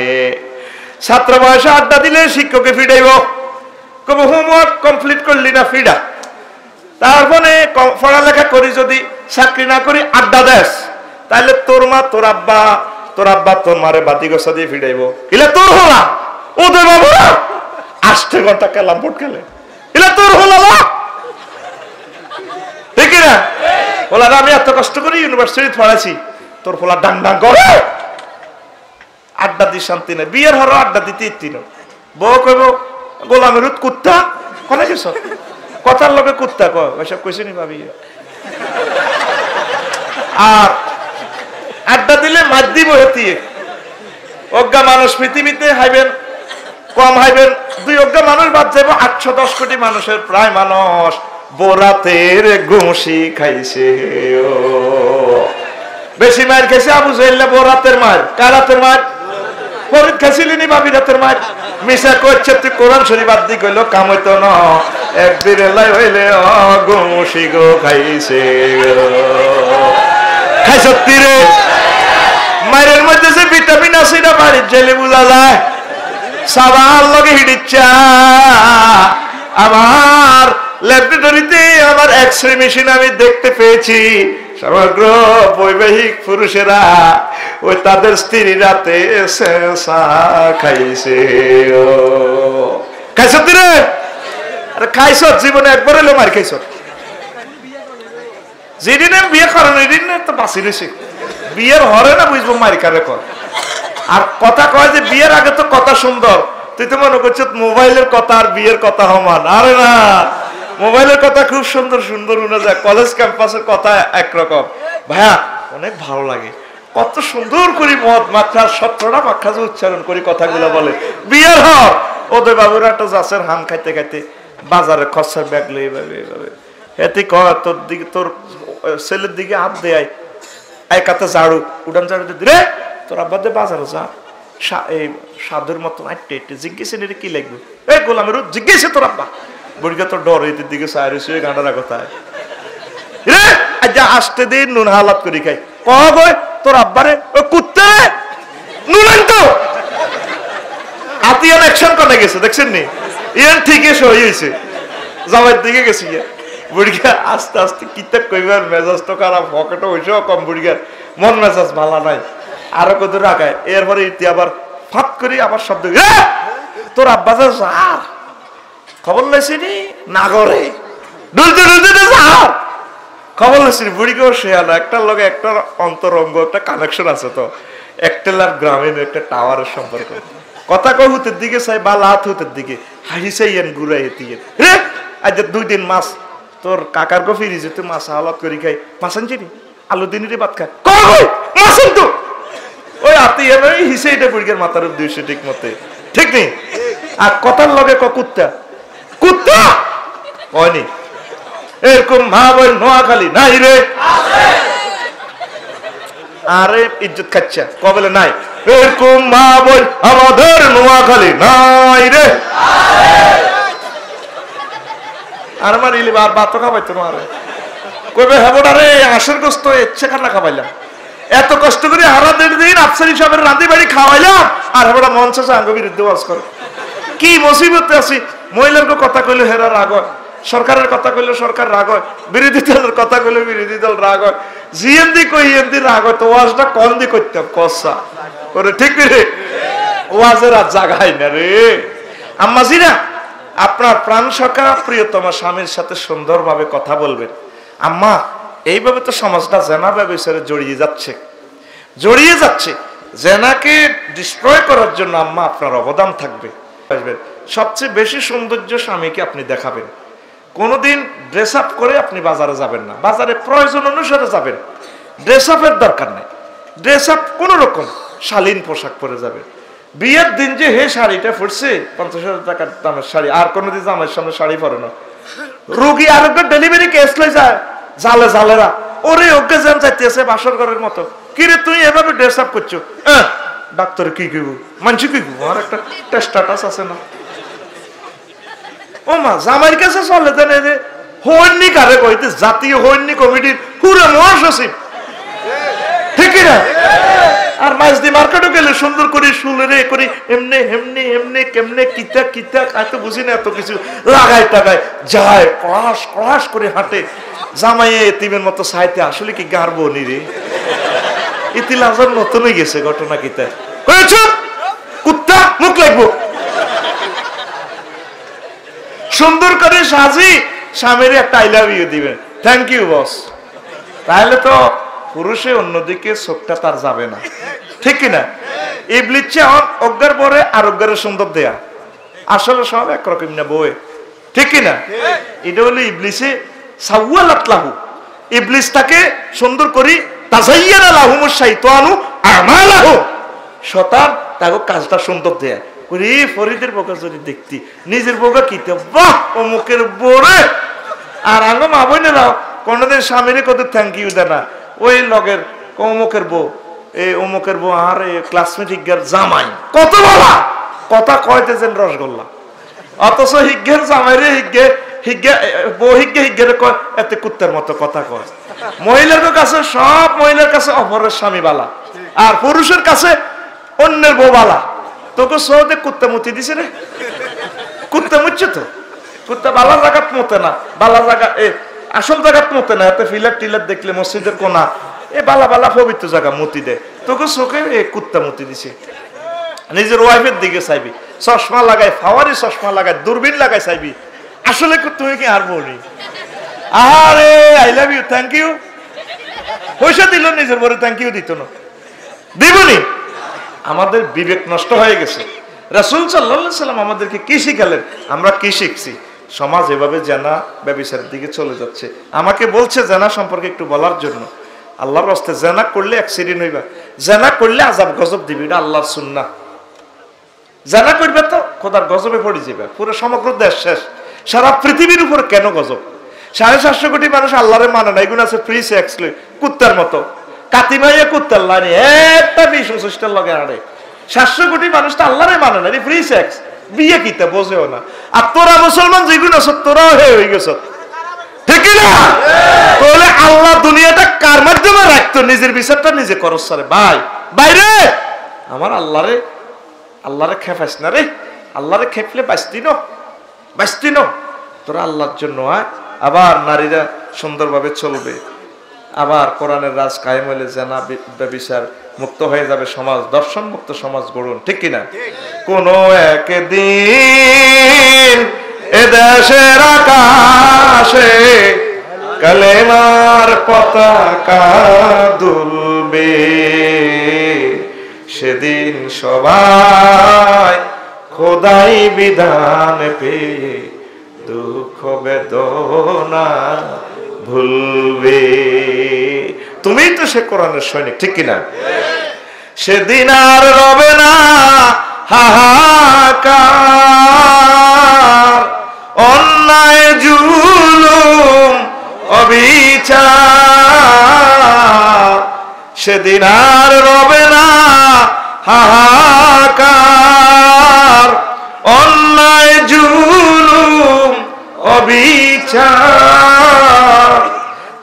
S1: ছাত্র বয়সে আড্ডা দিলে শিক্ষককে ফিডাইব কবে হোমওয়ার্ক কমপ্লিট করলি না ফিডা তারপরে পড়ালেখা করি যদি চাকরি না করি আড্ডা দেস তাহলে তোর মা তোর আব্বা তোর মারে বাতি গোসা দিয়ে ফিডাইব ইলে তোর হলা ওদের বাবু 8 ঘন্টা খেলাম বোট খেলে ইলে তোর হলা না ঠিক না বলা আমি এত কষ্ট করি ইউনিভার্সিটি পড়াইছি তোর ফলা ডাং ডাং করে আড্ডা দি শান্তি নেই বিয়ের হরো আড্ডা দিতে ইত্তি না বউ কইব গোলামের কুত্তা কোনে গেছ কথার লগে কুত্তা কয় ওইসব কইছি নি ভাবি আর আড্ডা দিলে মার দিব হেতি অজ্ঞা মানুষ পৃথিবীতে হাইবেন কম হাইবেন দুই অজ্ঞা মানুষ বাদ যাব 810 কোটি মানুষের প্রায় মানুষ বোরাতের ঘুষি খাইছে বেশি মার খাইছে আবু জাহেল বোরাতের মার কারাতের মার ফরিদ খাইছিলিনি ভাবি রাতের মার মিশা কইছে তুই কোরআন শরীফ বাদ দি কইলো কাম হইতো না একদিন এলাই হইলে ঘুষি গো খাইছে খাইছ তীরে মায়ের মধ্যে যে ভিটামিন আছে এটা বাড়ির জেলে বুঝা যায় সাবাল লগে হিডিচ্ছা আমার ল্যাবরেটরিতে আমার এক্সরে মেশিন আমি দেখতে পেয়েছি সমগ্র বৈবাহিক পুরুষেরা ওই তাদের স্ত্রী রাতে খাইছে খাইছ তীরে আরে খাইছ জীবনে একবার হলো মার খাইছ যেদিন বিয়ে করেন ওই দিন তো বাঁচি রয়েছে বিয়ের হরে না বুঝবো মারি কারে কর আর কথা কয় যে বিয়ের আগে তো কথা সুন্দর তুই তো মনে করছিস মোবাইলের কথা আর বিয়ের কথা সমান আরে না মোবাইলের কথা খুব সুন্দর সুন্দর শুনে যায় কলেজ ক্যাম্পাসের কথা একরকম ভাইয়া অনেক ভালো লাগে কত সুন্দর করে মদ মাখা 17টা মাখা যে উচ্চারণ করি কথাগুলো বলে বিয়ের হর ওদের বাবুরা একটা জাসের হাম খাইতে খাইতে বাজারে খরচার ব্যাগ লই এইভাবে এতে কয় তোর দিকে তোর ছেলের দিকে হাত দেয় এক হাতে ঝাড়ু উড়ান ঝাড়ু রে তোর আব্বা দে বাজারে যা এই সাধুর মতন আটটে আটটে জিজ্ঞেস রে কি লাগবে এই গোলামের জিজ্ঞেস তোর আব্বা বুড়িকে তোর ডর হইতে দিকে সাইরে শুয়ে গাঁডারা কোথায় রে আজ আসতে দিন নুন হালাত করি খাই কব তোর আব্বারে ও কুত্তে নুন আনতো আতিয়ান অ্যাকশন করে গেছে দেখছেন নি ইয়ান ঠিকই সই হইছে জামাইয়ের দিকে গেছি বুড়িকা আস্তে আস্তে কিতাব কইবার মেজাজ তো খারাপ পকেটে হইছে কম বুড়িকার মন মেজাজ ভালো নাই আরো কত রাখায় এরপরে ইতি আবার ফাত করি আবার শব্দ তোর আব্বা যা যার খবর লাইছি নি নাগরে ডুলতে ডুলতে যার খবর লাইছি বুড়িকেও শেয়াল একটার লগে একটার অন্তরঙ্গ একটা কানেকশন আছে তো একটেলার গ্রামীণ একটা টাওয়ারের সম্পর্ক কথা কয় হুতের দিকে চাই বা লাত হুতের দিকে হাসি চাই এন ঘুরাই হেতি রে আজ 2 দিন মাছ তোর কাকার গো ফিরি যে তুই মাছ হালত করি খাই মাছ আনছি নি আলু দিনের ভাত খায় কই মাছ আনতো ওই আতি এবার হিসে এটা বুড়িকের মাথার 200 ঠিক মতে ঠিক নেই আর কথার লগে কুত্তা কুত্তা হয়নি এরকম মা বোন নোয়াখালী নাই রে আরে ইজ্জত খাচ্ছা কবলে নাই এরকম মা বোন আমাদের নোয়াখালী নাই রে আর আমার ইলি বার ভাত খাবাইতো না আরে কইবে হেবড়া রে আশের গোস্ত ইচ্ছে খানা খাবাইলাম এত কষ্ট করে হারা দিন আফসারি সাহেবের রাঁধি বাড়ি খাওয়াইলাম আর হেবড়া মঞ্চে আঙ্গ বিরুদ্ধে ওয়াজ করে কি মুসিবতে আছি মহিলার কথা কইলে হেরার আগ সরকারের কথা কইলে সরকার রাগ হয়, বিরোধী দলের কথা কইলে বিরোধী দল রাগ হয়, জিএনডি কই এনডি রাগ হয়। তো ওয়াজটা কম দিয়ে করতাম কসা করে, ঠিক রে? ওয়াজের আর জাগাই না রে। আম্মাজিরা, আপনার প্রাণ সখা প্রিয়তমা স্বামীর সাথে সুন্দরভাবে কথা বলবেন। আম্মা, এইভাবে তো সমাজটা জেনা ব্যবসারে জড়িয়ে যাচ্ছে। জেনাকে ডিস্ট্রয় করার জন্য আম্মা আপনার অবদান থাকবে। সবচেয়ে বেশি সৌন্দর্য স্বামীকে আপনি দেখাবেন। কোনোদিন ড্রেস আপ করে আপনি বাজারে যাবেন না, বাজারে প্রয়োজন অনুসারে যাবেন। ড্রেস আপের দরকার নেই, ড্রেস আপ কোন রকম শালীন পোশাক পরে যাবেন। বিয়ের দিন যে হে শাড়িটা পরছে 50,000 টাকার দামের শাড়ি, আর কোনোদিন আমার সামনে শাড়ি পরে না। রোগী আরেকবার ডেলিভারি কেস লই যায় জালেরা, ওরে ওকে যেন চাইতেছে বাসর ঘরের মতো। কিরে তুই এভাবে ড্রেস আপ করছো? ডাক্তার কি কইব, মানছি কি কইব? আর একটা স্ট্যাটাস আছে না? ও মা, জামাইর কাছে চলে দেন যে হৈনি কারে কইতে, জাতীয় হৈনি কমিটির পুরো মহাসচিব, ঠিক না? আর মাঝদি মার্কেটে গেলে সুন্দর করে শুলে করি এমনি এমনি এমনি কেমনে কিতা কিতা এত বুঝি না, এত কিছু লাগাই টাগায় যায়, ক্লাস করে হাঁটে। জামাইয়ে এতিমের মতো সাইতে আসলে কি গারবো নি রে? ইতিলাজার মতন হয়ে গেছে ঘটনা। কিতা হয়েছ কুত্তা, মুখ লাগবো। সুন্দর করে সাজি স্বামীর একটা আই লাভ ইউ দিবেন, থ্যাংক ইউ বস। তাহলে তো পুরুষে অন্যদিকে চোখটা তার যাবে না, ঠিক কিনা? ইবলিসে অজ্ঞার পরে আর অজ্ঞারে সুন্দর দেয়া, আসলে সব একরকম না বই, ঠিক কিনা? এটা হলো ইবলিসে সাওয়ালাত লাহু, ইবলিসটাকে সুন্দর করি তাজাইয়ানা লাহুমুশ শাইতানু আমালাহু, শয়তান তাকে কাজটা সুন্দর দেয়া। ওরে ফরিদের বউকে যদি দেখতি, নিজের বউকে কিতে বাহ অমুকের বোরে। আর আঙ্গ মা বোনেরাও কোনোদিন স্বামীরে কত থ্যাংক ইউ দেয় না। ওই লগের অমুকের বউ, এই অমুকের বউ আর ক্লাসমেট হিজ্ঞার জামাই, কত বলা কথা কয়তেছেন রসগোল্লা, অথচ হিজ্ঞের জামাইরে বউ হিজ্ঞারে কয় এতে কুত্তার মতো কথা কয়। মহিলার কাছে সব মহিলার কাছে অপরের স্বামী বালা, আর পুরুষের কাছে অন্যের বউ বালা। তোকে সৌদে কুত্তা মুতি দিছে রে, কুত্তা মুচ্ছে তো, কুত্তা বালা জায়গাত মতে না, বালা জায়গা আসল জায়গাত মতে না। এতে ফিলার টিলার দেখলে মসজিদের কোনা বালা বালা পবিত্র জায়গা মুতি দেয়, তোকে চোখে কুত্তা মুতি দিছে। নিজের ওয়াইফের দিকে চাইবি, চশমা লাগাই, ফাওয়ারি চশমা লাগাই, দূরবীন লাগাই চাইবি, আসলে তুমি কি আর বলি আরে I love you thank you পয়সা দিল, নিজের বড় থ্যাংক ইউ দিত না, দিবনি। আমাদের বিবেক নষ্ট হয়ে গেছে। রাসূল সাল্লাল্লাহু আলাইহি সাল্লাম আমাদেরকে কি শিখালেন, আমরা কি শিখছি? সমাজ এভাবে জানা ব্যভিচারের দিকে চলে যাচ্ছে। আমাকে বলছে জানা সম্পর্কে একটু বলার জন্য। আল্লাহর রাস্তায় জানা করলে অ্যাক্সিডেন্ট হইবা, জানা করলে আযাব গজব দিবি, এটা আল্লাহর সুন্নাহ। জানা করবে তো খোদার গজবে পড়ে যাবে, পুরো সমগ্র দেশ শেষ। সারা পৃথিবীর উপর কেন গজব? 750 কোটি মানুষ আল্লাহরে মানে না, এগুলো আছে ফ্রি সেক্স কুত্তার মতো, কাতিমাইয়া কুত্তার লানি একটা 20-25টার লগে আড়ে। 700 কোটি মানুষ তো আল্লাহরে মানে না, ফ্রি সেক্স, বিয়ে কিতা বোঝেও না। আর তোরা মুসলমান যেগুলো আছে তোরাও হয়ে গেছ, ঠিক না? তাহলে আল্লাহ দুনিয়াটা কার মাধ্যমে রাখতো? নিজের বিচারটা নিজে করস রে ভাই, বাইরে আমার আল্লাহরে খেপাইস না রে, আল্লাহরে খেপলে বাঁচতি ন তোরা আল্লাহর জন্য। আবার নারীরা সুন্দরভাবে চলবে, আবার কোরআনের রাজ কায়েম হইলে জানা ব্যভিচার মুক্ত হয়ে যাবে, সমাজ দর্শন মুক্ত সমাজ গড়ুন, ঠিক কিনা? কোন একদিন এদেশের আকাশে কালেমার পতাকা দুলবে, সেদিন সবাই খোদাই বিধান পেয়ে দুঃখ বেদনা ভুলবে। তুমি তো সে কোরআনের সৈনিক, ঠিক কিনা? সেদিন আর রবে না হাহাকার, অন্যায় জুলুম অবিচার, সেদিন আর রবে না হাহাকার, অন্যায় জুলুম অবিচার,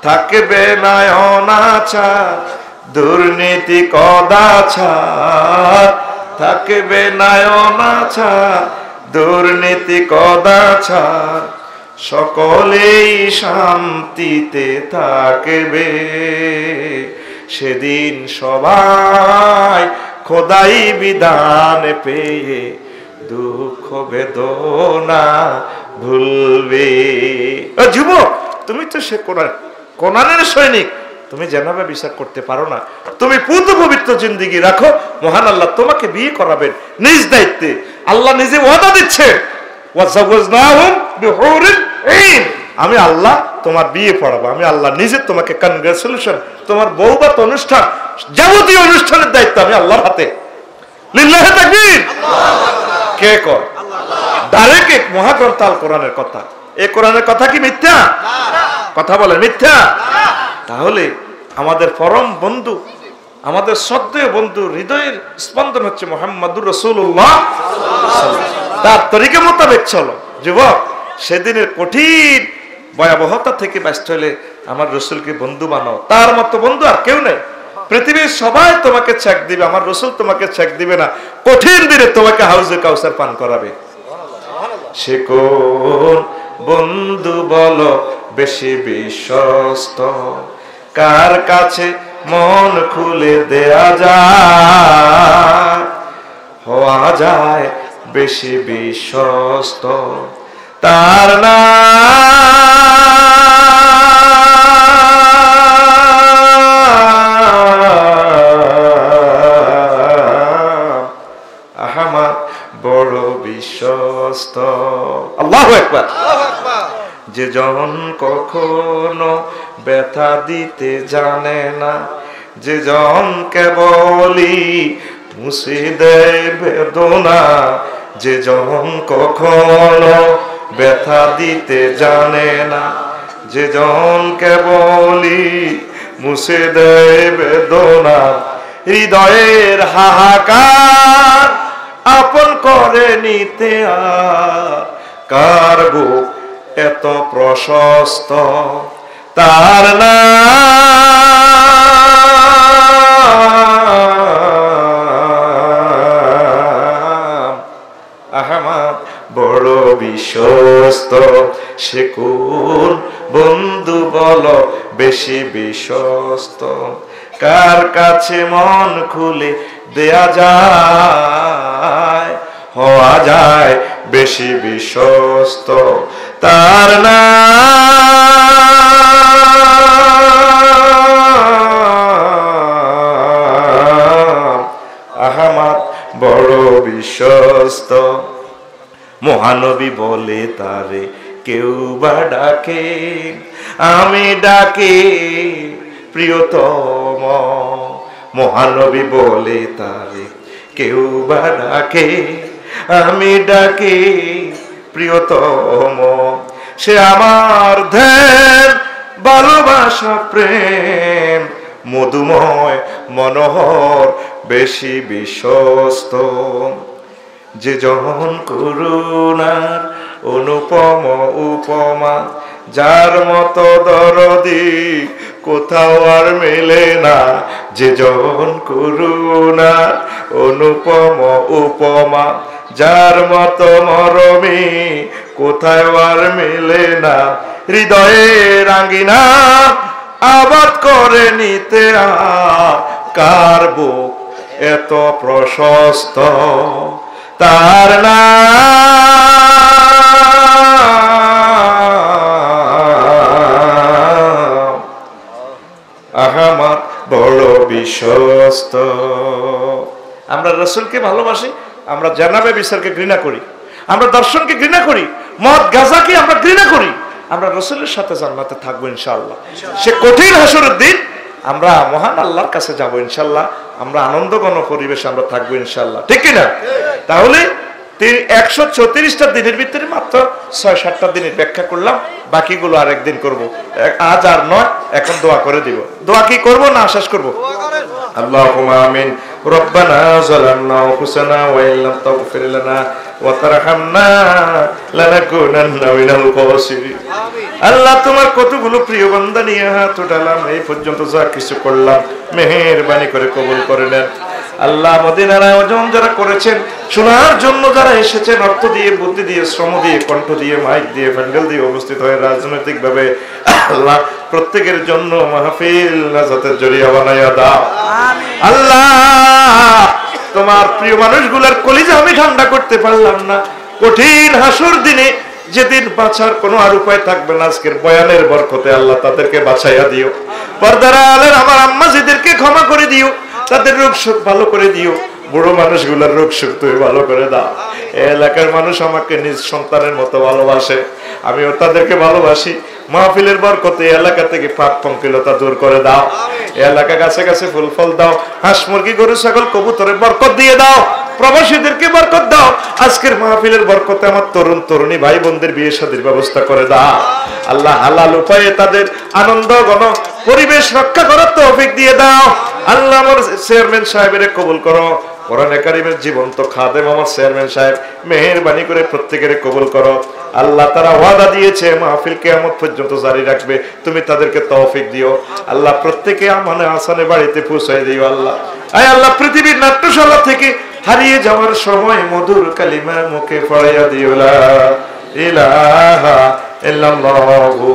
S1: থাকবে না অনাচার দুর্নীতি কদাচার, থাকবে না অনাচার দুর্নীতি কদাচার, সকলেই শান্তিতে থাকবে। সেদিন সবাই খোদাই বিধান পেয়ে দুঃখ বেদনা ভুলবে। যুবক, তুমি তো সে কোরআনের সৈনিক, তুমি যেভাবে বিচার করতে পারো না, তুমি পুত পবিত্র জিন্দেগি রাখো, মহান আল্লাহ তোমাকে বিয়ে করাবেন নিজ দায়িত্বে। আল্লাহ নিজে ওয়াদা দিচ্ছে, আমি আল্লাহ তোমার বিয়ে পড়াবো, আমি আল্লাহ নিজে তোমাকে কনগ্রাচুলেশন, তোমার বৌভাত অনুষ্ঠান, যাবতীয় অনুষ্ঠানের দায়িত্ব আমি আল্লাহর হাতে। লিল্লাহি তাকবীর। কে কর? ডাইরেক্ট মহাগ্রন্থ আল কোরআনের কথা। এই কোরআনের কথা কি মিথ্যা? কথা বলে মিথ্যা? তাহলে আমাদের পরম বন্ধু, আমাদের শ্রদ্ধেয় বন্ধু, হৃদয়ের স্পন্দন হচ্ছে মুহাম্মদুর রাসূলুল্লাহ। তার তরিকা মোতাবেক চলো। যুবক, সেদিনের কঠিন ভয়াবহতা থেকে বাঁচতে হলে আমার রসুলকে বন্ধু বানাও। তার মতো বন্ধু আর কেউ নেই। পৃথিবীর সবাই তোমাকে চেক দিবে, আমার রসুল তোমাকে চেক দিবে না। কঠিন দিনে তোমাকে হাউজে কাউসার পান করাবে। সে কোন বন্ধু বলো বেশি বিশ্বস্ত, কার কাছে মন খুলে দেয়া যায়, হওয়া যায় বেশি বিশ্বস্ত তার নাম আহমদ, বড় বিশ্বস্ত। আল্লাহু আকবার। যে জন কখনো ব্যথা দিতে জানে না, যে জন কেবলই মুছে দেয় বেদনা, যে জন কখনো ব্যথা দিতে জানে না, যে জন কেবলই মুছে দেয় বেদনা, হৃদয়ের হাহাকার আপন করে নিতে আর কার বুক এত প্রশস্ত, তার নাম আহমদ, বড় বিশ্বস্ত। সে কোন বন্ধু বলো বেশি বিশ্বস্ত, কার কাছে মন খুলে দেয়া যায়, হওয়া যায় বেশি বিশ্বস্ত তার নাম আহমদ, বড় বিশ্বস্ত। মহানবী বলে তারে কেউ বা ডাকে, আমি ডাকে প্রিয়তম। মহানবী বলে তারে কেউ বা ডাকে, আমি ডাকে প্রিয়তম। সে আমার ধ্যান ভালোবাসা প্রেম মধুময় মনোহর বেশি বিশ্বস্ত। যে জন করুণার অনুপম উপমা, যার মতো দরদি কোথাও আর মেলে না। যে জন করুণার অনুপম উপমা, যার মতো মরমী কোথাও আর মেলে না। হৃদয়ের আঙ্গিনা আবাদ করে নিতে কার বুক এত প্রশস্ত, তার নাম আহমদ, বড় বিশ্বস্ত। আমরা রাসূলকে ভালোবাসি, আমরা জানাবে বিচারকে ঘৃণা করি, আমরা দর্শনকে ঘৃণা করি, মদ গাঁজাকে আমরা ঘৃণা করি। আমরা রাসূলের সাথে জান্নাতে থাকবো ইনশাআল্লাহ। সে কঠিন হাসরের দিন আমরা মহান আল্লাহর কাছে যাব ইনশাআল্লাহ। আমরা আনন্দঘন পরিবেশে আমরা থাকবো ইনশাআল্লাহ, ঠিক কিনা? তাহলে 134টা দিনের ভিতরে মাত্র 6-7টা দিনের ব্যাখ্যা করলাম, বাকিগুলো আরেকদিন করব। আজ আর নয়, এখন দোয়া করে দিব। দোয়া কি করব না শেষ করব? আল্লাহুম্মা আমিন। রব্বানা যালামনা আনফুসানা ওয়া ইল্লাম তাগফির লানা ওয়া তারহামনা লানাকুনান্না মিনাল খাসিরিন। আল্লাহ, তোমার কতগুলো প্রিয় বান্দা নিয়ে হাত উঠালাম, এই পর্যন্ত যা কিছু করলাম মেহেরবানি করে কবুল করে নেন। আল্লাহ মদিনার আয়োজন যারা করেছেন, শোনার জন্য যারা এসেছেন, অর্থ দিয়ে, বুদ্ধি দিয়ে, শ্রম দিয়ে, কণ্ঠ দিয়ে, মাইক দিয়ে, প্যান্ডেল দিয়ে উপস্থিত হয়ে রাজনৈতিক ভাবে আল্লাহ প্রত্যেকের জন্য মাহফিল নাজাতের জরিয়া বানাইয়া দাও। আল্লাহ তোমার প্রিয় মানুষগুলার কলিজা আমি ঠান্ডা করতে পারলাম না, কঠিন হাসুর দিনে যেদিন বাঁচার কোনো আর উপায় থাকবে না, আজকের বয়ানের বরকতে আল্লাহ তাদেরকে বাঁচাইয়া দিও। পর্দার আলের আমার আম্মাজিদেরকে ক্ষমা করে দিও, তাদের রোগ সুখ ভালো করে দিও, বুড়ো মানুষগুলোর রোগ সুখ তুমি ভালো করে দাও। এই এলাকার মানুষ আমাকে নিজ সন্তানের মতো ভালোবাসে, আমিও তাদেরকে ভালোবাসি। মাহফিলের বরকতে এলাকা থেকে পাপ পঙ্কিলতা দূর করে দাও। এলাকা গাছে গাছে ফুল ফল দাও, হাঁস মুরগি গরু ছাগল কবুতরের বরকত দিয়ে দাও, প্রবাসীদেরকে বরকত দাও। আজকের মাহফিলের বরকতে আমার তরুণ তরুণী ভাই বোনদের বিয়ে শাদীর ব্যবস্থা করে দাও। আল্লাহ হালাল উপায়ে তাদের আনন্দ ঘন পরিবেশ রক্ষা করার তৌফিক দিয়ে দাও। আল্লাহ আমার চেয়ারম্যান সাহেবের কবুল করো, কোরআনে কারিমের জীবন্ত খাদেম আমার চেয়ারম্যান সাহেব, মেহেরবানি করে প্রত্যেকের কবুল করো। আল্লাহ তারা ওয়াদা দিয়েছে মাহফিল কিয়ামত পর্যন্ত জারি রাখবে, তুমি তাদেরকে তৌফিক দিও। আল্লাহ প্রত্যেকে আমানে আসানে বাড়িতে পৌঁছায় দিও। আল্লাহ আয় আল্লাহ পৃথিবীর নাট্যশালা থেকে হারিয়ে যাওয়ার সময় মধুর কালিমা মুখে পড়াইয়া দিও, লা ইলাহা ইল্লাল্লাহু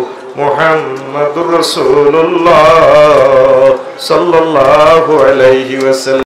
S1: মুহাম্মাদুর রাসূলুল্লাহ সাল্লাল্লাহু আলাইহি ওয়াসাল্লাম।